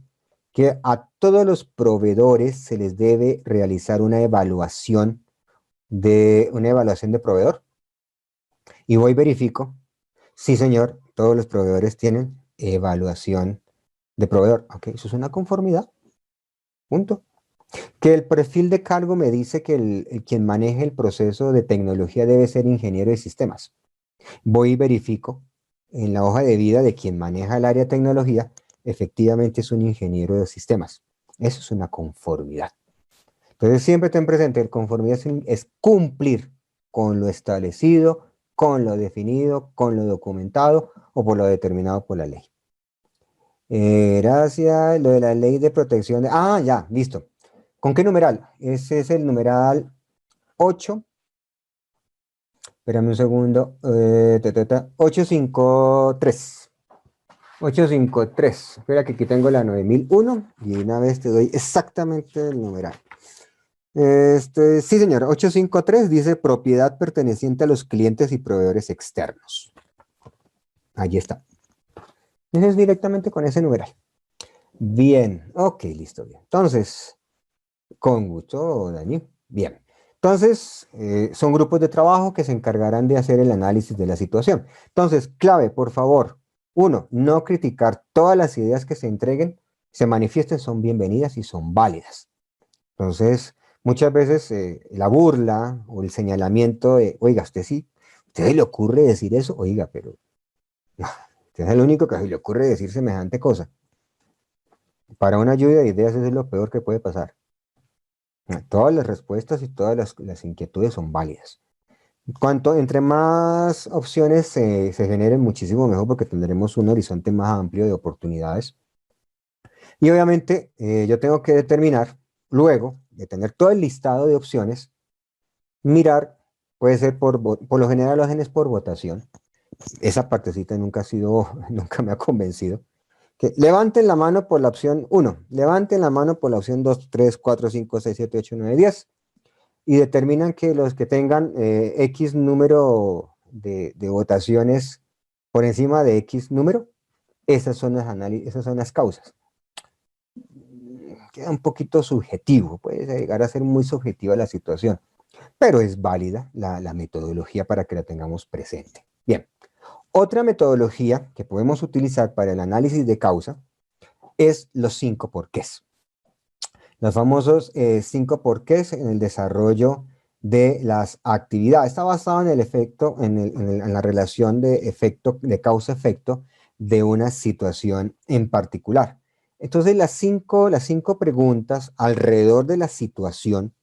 que a todos los proveedores se les debe realizar una evaluación de proveedor, y voy y verifico, sí señor, todos los proveedores tienen evaluación de proveedor. Ok, eso es una conformidad, punto. Que el perfil de cargo me dice que quien maneje el proceso de tecnología debe ser ingeniero de sistemas. Voy y verifico en la hoja de vida de quien maneja el área de tecnología, efectivamente es un ingeniero de sistemas. Eso es una conformidad. Entonces siempre ten presente, el conformidad es cumplir con lo establecido, con lo definido, con lo documentado o por lo determinado por la ley. Gracias, lo de la ley de protección. Ah, ya, listo. ¿Con qué numeral? Ese es el numeral 8. Espérame un segundo. 853. 853. Espera que aquí tengo la 9001 y una vez te doy exactamente el numeral. Sí, señor. 853 dice propiedad perteneciente a los clientes y proveedores externos. Allí está. Ese es directamente con ese numeral. Bien. Ok, listo. Bien. Entonces, con gusto, Dani. Bien. Entonces, son grupos de trabajo que se encargarán de hacer el análisis de la situación. Entonces, clave, por favor. Uno, no criticar todas las ideas que se entreguen, se manifiesten, son bienvenidas y son válidas. Entonces, muchas veces la burla o el señalamiento de, oiga, usted sí, ¿usted le ocurre decir eso? Oiga, pero no, usted es el único que se le ocurre decir semejante cosa. Para una lluvia de ideas eso es lo peor que puede pasar. Todas las respuestas y todas las inquietudes son válidas. Entre más opciones se generen, muchísimo mejor porque tendremos un horizonte más amplio de oportunidades. Y obviamente yo tengo que determinar, luego de tener todo el listado de opciones, mirar, puede ser por lo general lo hacen es por votación. Esa partecita nunca me ha convencido. Que levanten la mano por la opción 1, levanten la mano por la opción 2, 3, 4, 5, 6, 7, 8, 9, 10 y determinan que los que tengan X número de votaciones por encima de X número, esas son las causas. Queda un poquito subjetivo, puede llegar a ser muy subjetiva la situación, pero es válida la metodología para que la tengamos presente. Bien, otra metodología que podemos utilizar para el análisis de causa es los 5 porqués. Los famosos 5 porqués en el desarrollo de las actividades. Está basado en el efecto, en la relación de efecto, de causa-efecto de una situación en particular. Entonces, las cinco preguntas alrededor de la situación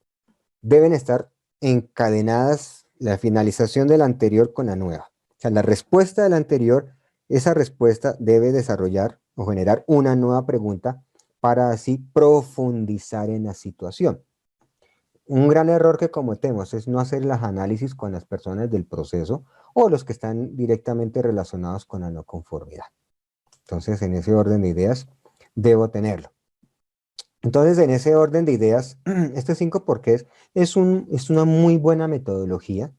deben estar encadenadas, la finalización de la anterior con la nueva. O sea, la respuesta de la anterior, esa respuesta debe desarrollar o generar una nueva pregunta para así profundizar en la situación. Un gran error que cometemos es no hacer los análisis con las personas del proceso o los que están directamente relacionados con la no conformidad. Entonces, en ese orden de ideas, debo tenerlo. Entonces, en ese orden de ideas, este 5 porqués es una muy buena metodología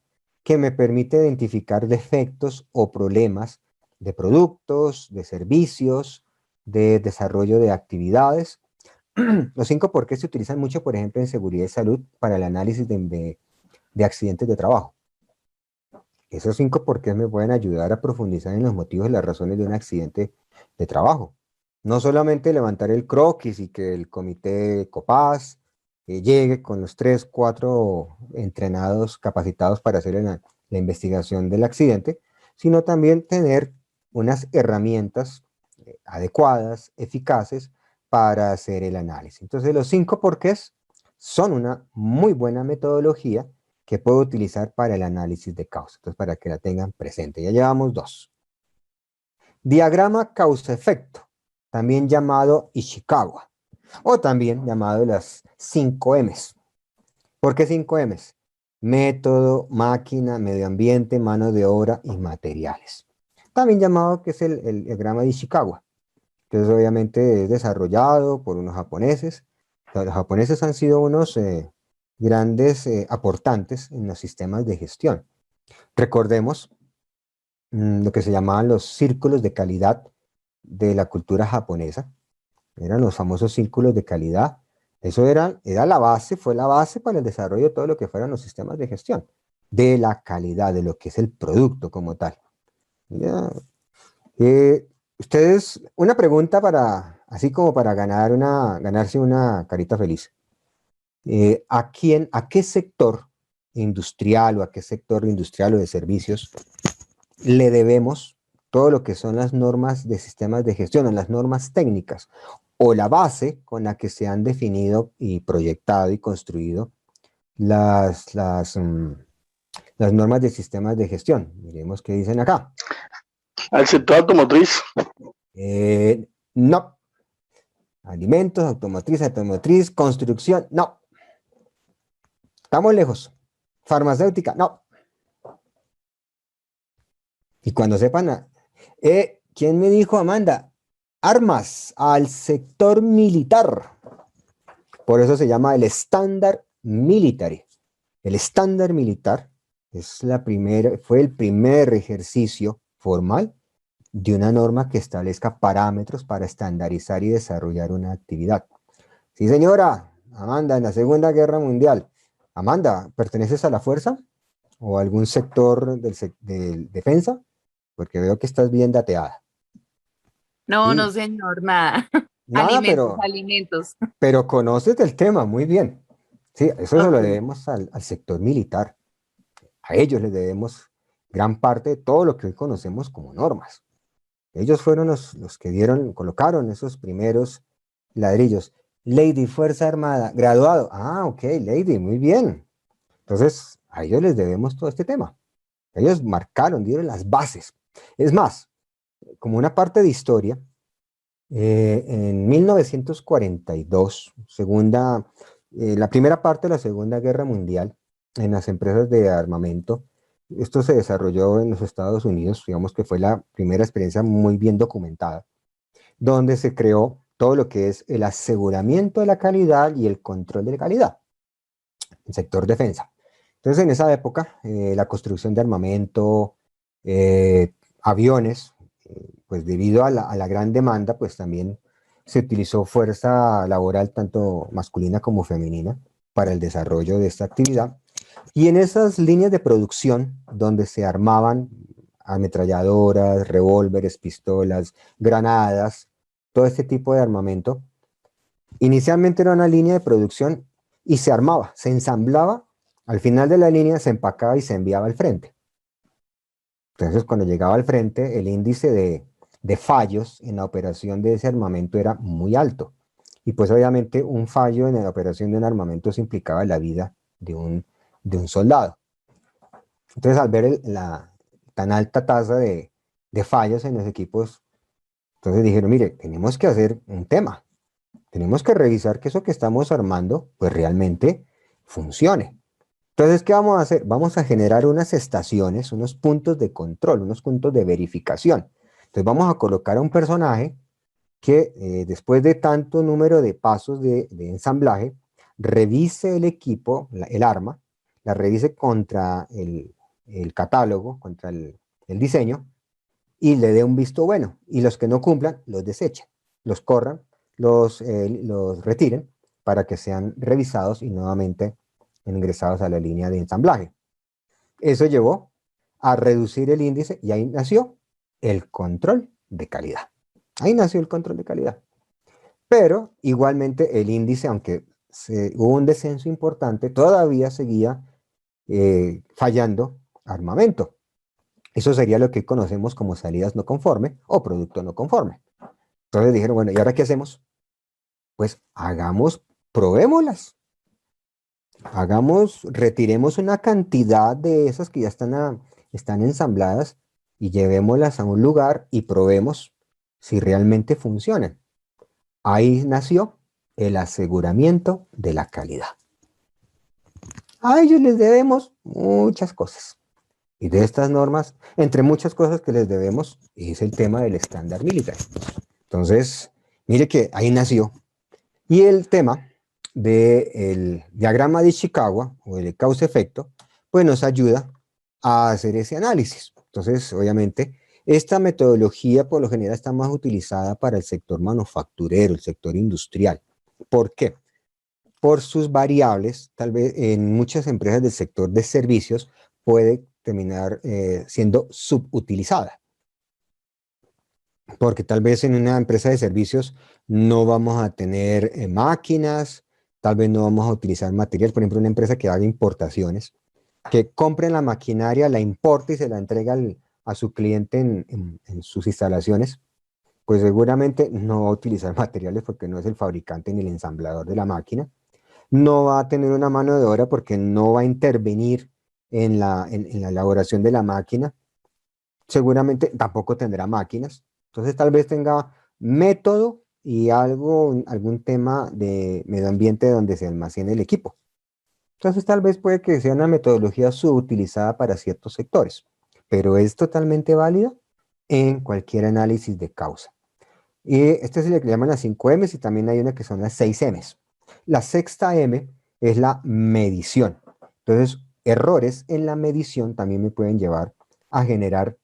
que me permite identificar defectos o problemas de productos, de servicios, de desarrollo de actividades. Los 5 porqués se utilizan mucho, por ejemplo, en seguridad y salud para el análisis de accidentes de trabajo. Esos 5 porqués me pueden ayudar a profundizar en los motivos y las razones de un accidente de trabajo. No solamente levantar el croquis y que el comité COPAS llegue con los 3, 4 entrenados, capacitados para hacer la investigación del accidente, sino también tener unas herramientas adecuadas, eficaces, para hacer el análisis. Entonces, los 5 porqués son una muy buena metodología que puedo utilizar para el análisis de causa. Entonces, para que la tengan presente. Ya llevamos 2. Diagrama causa-efecto, también llamado Ishikawa, o también llamado las 5 M's. ¿Por qué 5 M's? Método, máquina, medio ambiente, mano de obra y materiales. También llamado que es el diagrama de Ishikawa. Entonces, obviamente, es desarrollado por unos japoneses. Los japoneses han sido unos grandes aportantes en los sistemas de gestión. Recordemos lo que se llamaban los círculos de calidad de la cultura japonesa. Eran los famosos círculos de calidad. Eso era la base, fue la base para el desarrollo de todo lo que fueron los sistemas de gestión, de la calidad, de lo que es el producto como tal. Ya. Ustedes, una pregunta para, así como para ganarse una carita feliz. ¿A qué sector industrial o a qué sector industrial o de servicios le debemos todo lo que son las normas de sistemas de gestión, o las normas técnicas, o la base con la que se han definido y proyectado y construido las normas de sistemas de gestión? Miremos qué dicen acá. Al sector automotriz. No. Alimentos, automotriz, construcción, no. Estamos lejos. Farmacéutica, no. Y cuando sepan, ¿quién me dijo, Amanda? Armas, al sector militar. Por eso se llama el estándar military. El estándar militar fue el primer ejercicio formal de una norma que establezca parámetros para estandarizar y desarrollar una actividad. Sí, señora, Amanda, en la Segunda Guerra Mundial. Amanda, ¿perteneces a la fuerza o a algún sector de defensa? Porque veo que estás bien dateada. No, Sí. no, señor, nada. Nada, Alimentos. pero conoces del tema, muy bien. Sí, eso se lo Ok. debemos al sector militar. A ellos les debemos gran parte de todo lo que hoy conocemos como normas. Ellos fueron los que colocaron esos primeros ladrillos. Lady, Fuerza Armada, graduado. Ah, ok, Lady, muy bien. Entonces, a ellos les debemos todo este tema. Ellos dieron las bases. Es más, como una parte de historia, en 1942, la primera parte de la Segunda Guerra Mundial, en las empresas de armamento, esto se desarrolló en los Estados Unidos, digamos que fue la primera experiencia muy bien documentada, donde se creó todo lo que es el aseguramiento de la calidad y el control de la calidad, el sector defensa. Entonces, en esa época, la construcción de armamento, aviones, pues debido a la gran demanda, pues también se utilizó fuerza laboral, tanto masculina como femenina, para el desarrollo de esta actividad. Y en esas líneas de producción, donde se armaban ametralladoras, revólveres, pistolas, granadas, todo este tipo de armamento, Inicialmente era una línea de producción y se armaba, se ensamblaba, al final de la línea se empacaba y se enviaba al frente. Entonces, cuando llegaba al frente, el índice de fallos en la operación de ese armamento era muy alto. Y pues obviamente un fallo en la operación de un armamento se implicaba la vida de un soldado. Entonces, al ver la tan alta tasa de fallos en los equipos, entonces dijeron, mire, tenemos que hacer un tema. Tenemos que revisar que eso que estamos armando, pues realmente funcione. Entonces, ¿qué vamos a hacer? Vamos a generar unas estaciones, unos puntos de control, unos puntos de verificación. Entonces, vamos a colocar a un personaje que después de tanto número de pasos de ensamblaje, revise el equipo, el arma, la revise contra el catálogo, contra el diseño, y le dé un visto bueno. Y los que no cumplan, los desechen, los corran, los retiren para que sean revisados y nuevamente ingresados a la línea de ensamblaje. Eso llevó a reducir el índice y ahí nació el control de calidad. Ahí nació el control de calidad. Pero igualmente el índice, aunque hubo un descenso importante, todavía seguía fallando armamento. Eso sería lo que conocemos como salidas no conforme o producto no conforme. Entonces dijeron, bueno, ¿y ahora qué hacemos? Pues probémoslas. Retiremos una cantidad de esas que ya están ensambladas y llevémoslas a un lugar y probemos si realmente funcionan. Ahí nació el aseguramiento de la calidad. A ellos les debemos muchas cosas. Y de estas normas, entre muchas cosas que les debemos, es el tema del estándar militar. Entonces, mire que ahí nació. Y el tema del diagrama de Ishikawa, o el causa-efecto, pues nos ayuda a hacer ese análisis. Entonces, obviamente, esta metodología por lo general está más utilizada para el sector manufacturero, el sector industrial. ¿Por qué? Por sus variables, tal vez en muchas empresas del sector de servicios puede terminar siendo subutilizada. Porque tal vez en una empresa de servicios no vamos a tener máquinas, tal vez no vamos a utilizar material. Por ejemplo, una empresa que haga importaciones, que compre la maquinaria, la importa y se la entrega a su cliente en sus instalaciones, pues seguramente no va a utilizar materiales porque no es el fabricante ni el ensamblador de la máquina. No va a tener una mano de obra porque no va a intervenir en la elaboración de la máquina. Seguramente tampoco tendrá máquinas. Entonces tal vez tenga método y algún tema de medio ambiente donde se almacene el equipo. Entonces tal vez puede que sea una metodología subutilizada para ciertos sectores, pero es totalmente válida en cualquier análisis de causa. Y este se le llaman las 5 M's y también hay una que son las 6 M's. La sexta M es la medición. Entonces, errores en la medición también me pueden llevar a generar,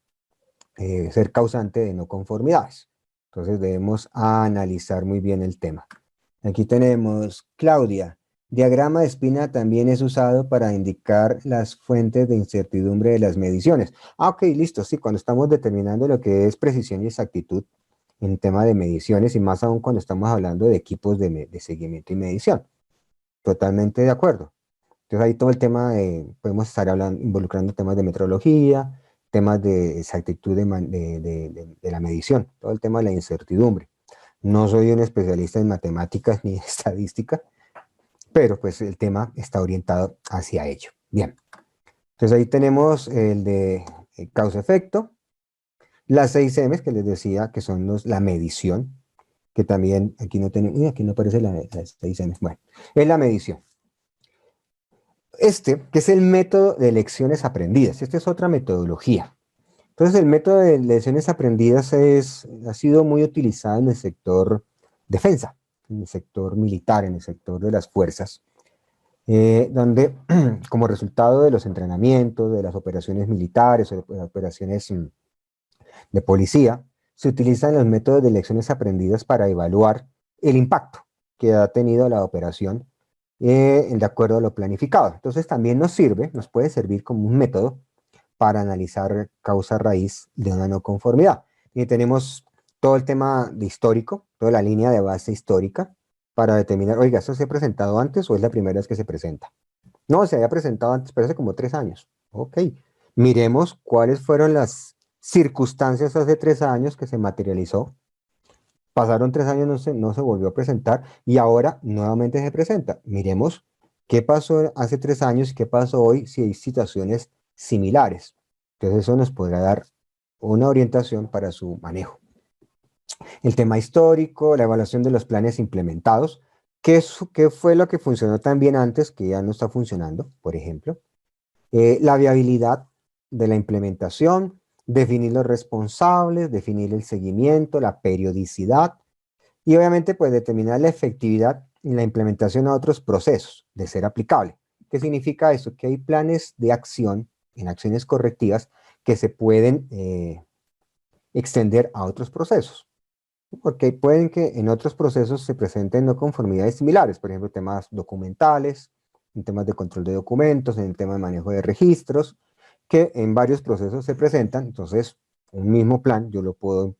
ser causante de no conformidades. Entonces, debemos analizar muy bien el tema. Aquí tenemos Claudia. Diagrama de espina también es usado para indicar las fuentes de incertidumbre de las mediciones. Ok, listo, sí, cuando estamos determinando lo que es precisión y exactitud en tema de mediciones y más aún cuando estamos hablando de equipos de seguimiento y medición. Totalmente de acuerdo. Entonces ahí todo el tema podemos estar involucrando temas de metrología, temas de exactitud de la medición, todo el tema de la incertidumbre. No soy un especialista en matemáticas ni estadística, pero pues el tema está orientado hacia ello. Bien, entonces ahí tenemos el de causa-efecto, las 6 M's que les decía que son la medición, que también aquí no tenemos, aquí no aparece las 6 M's, bueno, es la medición. Que es el método de lecciones aprendidas, esta es otra metodología. Entonces el método de lecciones aprendidas ha sido muy utilizado en el sector defensa, en el sector militar, en el sector de las fuerzas, donde como resultado de los entrenamientos, de las operaciones militares, o de operaciones de policía, se utilizan los métodos de lecciones aprendidas para evaluar el impacto que ha tenido la operación de acuerdo a lo planificado. Entonces también nos puede servir como un método para analizar causa raíz de una no conformidad. Y tenemos todo el tema de histórico, toda la línea de base histórica, para determinar, oiga, ¿esto se ha presentado antes o es la primera vez que se presenta? No, se había presentado antes, pero hace como 3 años. Ok, miremos cuáles fueron las circunstancias hace 3 años que se materializó. Pasaron 3 años, no se volvió a presentar y ahora nuevamente se presenta. Miremos qué pasó hace 3 años y qué pasó hoy si hay situaciones similares. Entonces eso nos podrá dar una orientación para su manejo. El tema histórico, la evaluación de los planes implementados, qué fue lo que funcionó tan bien antes que ya no está funcionando, por ejemplo. La viabilidad de la implementación, definir los responsables, definir el seguimiento, la periodicidad y obviamente pues determinar la efectividad en la implementación a otros procesos de ser aplicable. ¿Qué significa eso? Que hay planes de acción en acciones correctivas que se pueden extender a otros procesos. Porque pueden que en otros procesos se presenten no conformidades similares, por ejemplo, temas documentales, en temas de control de documentos, en el tema de manejo de registros, que en varios procesos se presentan. Entonces, un mismo plan yo un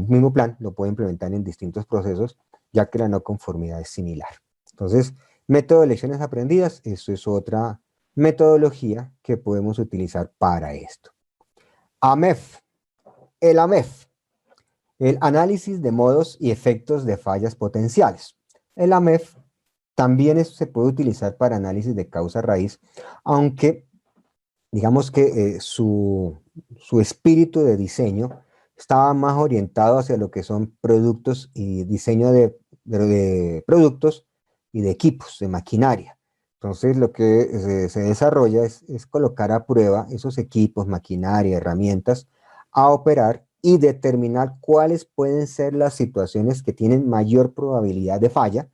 mismo plan lo puedo implementar en distintos procesos, ya que la no conformidad es similar. Entonces, método de lecciones aprendidas, eso es otra metodología que podemos utilizar para esto. AMEF, el AMEF. El análisis de modos y efectos de fallas potenciales. El AMEF también se puede utilizar para análisis de causa raíz, aunque digamos que su espíritu de diseño estaba más orientado hacia lo que son productos y diseño de productos y de equipos, de maquinaria. Entonces lo que se desarrolla es colocar a prueba esos equipos, maquinaria, herramientas a operar y determinar cuáles pueden ser las situaciones que tienen mayor probabilidad de falla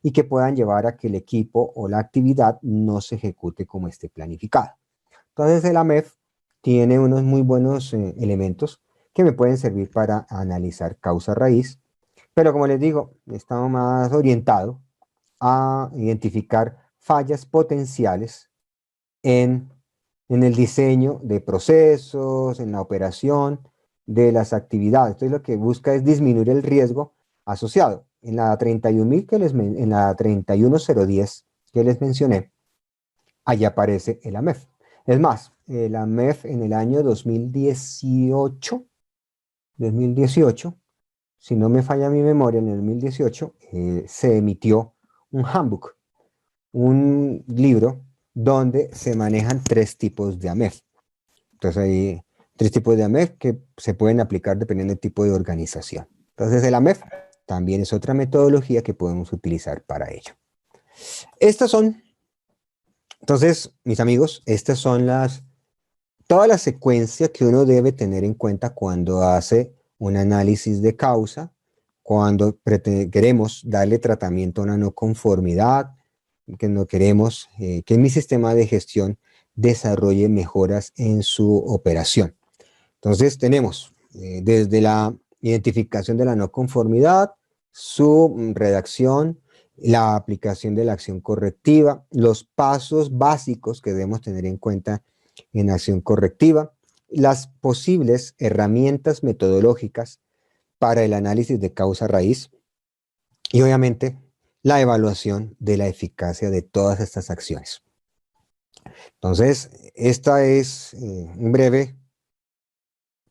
y que puedan llevar a que el equipo o la actividad no se ejecute como esté planificado. Entonces el AMEF tiene unos muy buenos elementos que me pueden servir para analizar causa raíz, pero como les digo, está más orientado a identificar fallas potenciales en, en el diseño de procesos, en la operación de las actividades. Entonces lo que busca es disminuir el riesgo asociado. En la 31.000 en la 31010 que les mencioné, allí aparece el AMEF. Es más, el AMEF en el año 2018, si no me falla mi memoria, en el 2018 se emitió un handbook, un libro donde se manejan 3 tipos de AMEF. Entonces hay 3 tipos de AMEF que se pueden aplicar dependiendo del tipo de organización. Entonces el AMEF también es otra metodología que podemos utilizar para ello. Entonces, mis amigos, estas son toda la secuencia que uno debe tener en cuenta cuando hace un análisis de causa, cuando queremos darle tratamiento a una no conformidad, que no queremos que mi sistema de gestión desarrolle mejoras en su operación. Entonces tenemos desde la identificación de la no conformidad, su redacción, la aplicación de la acción correctiva, los pasos básicos que debemos tener en cuenta en acción correctiva, las posibles herramientas metodológicas para el análisis de causa raíz y obviamente la evaluación de la eficacia de todas estas acciones. Entonces, esta es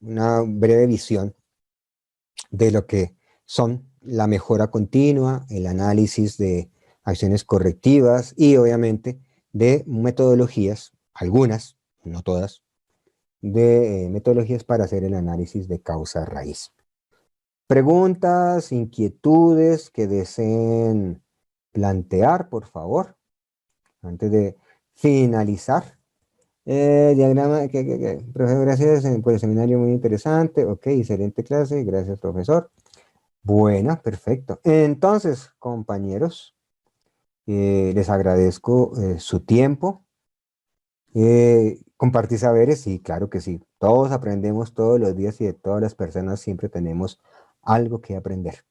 una breve visión de lo que son la mejora continua, el análisis de acciones correctivas y obviamente de metodologías, algunas, no todas, de metodologías para hacer el análisis de causa raíz. Preguntas, inquietudes que deseen plantear, por favor, antes de finalizar. Diagrama, profesor, gracias por el seminario, muy interesante. Ok, excelente clase, gracias, profesor. Bueno, perfecto. Entonces, compañeros, les agradezco su tiempo. Compartir saberes, sí, claro que sí. Todos aprendemos todos los días y de todas las personas siempre tenemos algo que aprender.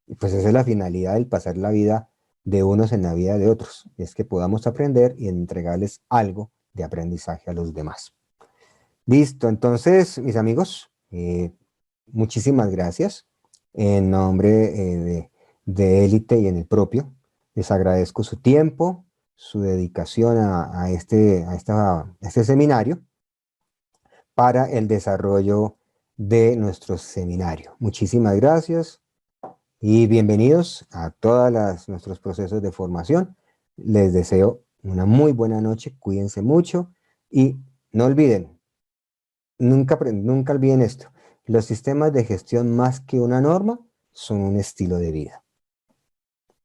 Y pues esa es la finalidad del pasar la vida de unos en la vida de otros. Es que podamos aprender y entregarles algo de aprendizaje a los demás. Listo, entonces, mis amigos, muchísimas gracias. en nombre de Élite y en el propio, les agradezco su tiempo, su dedicación a este seminario para el desarrollo de nuestro seminario. Muchísimas gracias y bienvenidos a todos nuestros procesos de formación. Les deseo una muy buena noche, cuídense mucho y no olviden, nunca olviden esto, los sistemas de gestión más que una norma son un estilo de vida.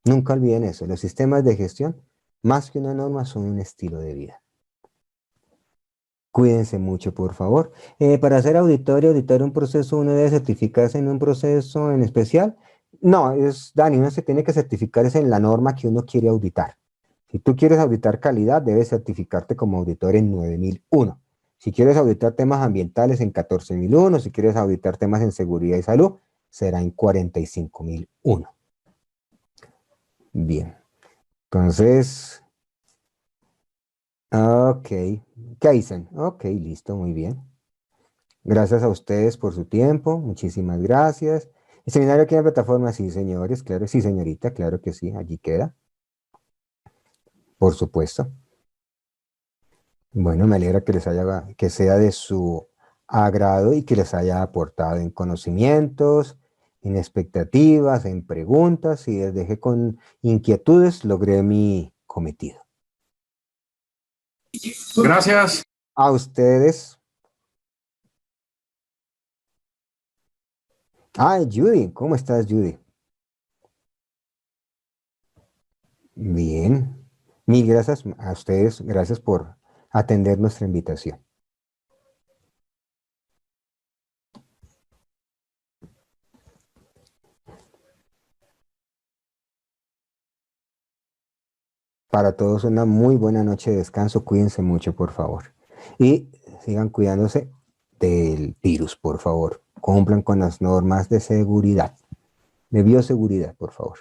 Nunca olviden eso, los sistemas de gestión más que una norma son un estilo de vida. Cuídense mucho, por favor. Para ser auditor y auditar un proceso, ¿uno debe certificarse en un proceso en especial? No, Dani, uno se tiene que certificar es en la norma que uno quiere auditar. Si tú quieres auditar calidad, debes certificarte como auditor en 9001. Si quieres auditar temas ambientales en 14001, si quieres auditar temas en seguridad y salud, será en 45001. Bien. Entonces, ok. ¿Qué dicen? Ok, listo, muy bien. Gracias a ustedes por su tiempo, muchísimas gracias. ¿El seminario aquí en la plataforma? Sí, señores, claro, sí, señorita, claro que sí, allí queda. Por supuesto. Bueno, me alegra que que sea de su agrado y que les haya aportado en conocimientos, en expectativas, en preguntas, y les dejé con inquietudes, logré mi cometido. Gracias. A ustedes. Judy, ¿cómo estás, Judy? Bien. Mil gracias a ustedes, gracias por atender nuestra invitación. Para todos una muy buena noche de descanso, cuídense mucho, por favor. Y sigan cuidándose del virus, por favor. Cumplan con las normas de seguridad, de bioseguridad, por favor.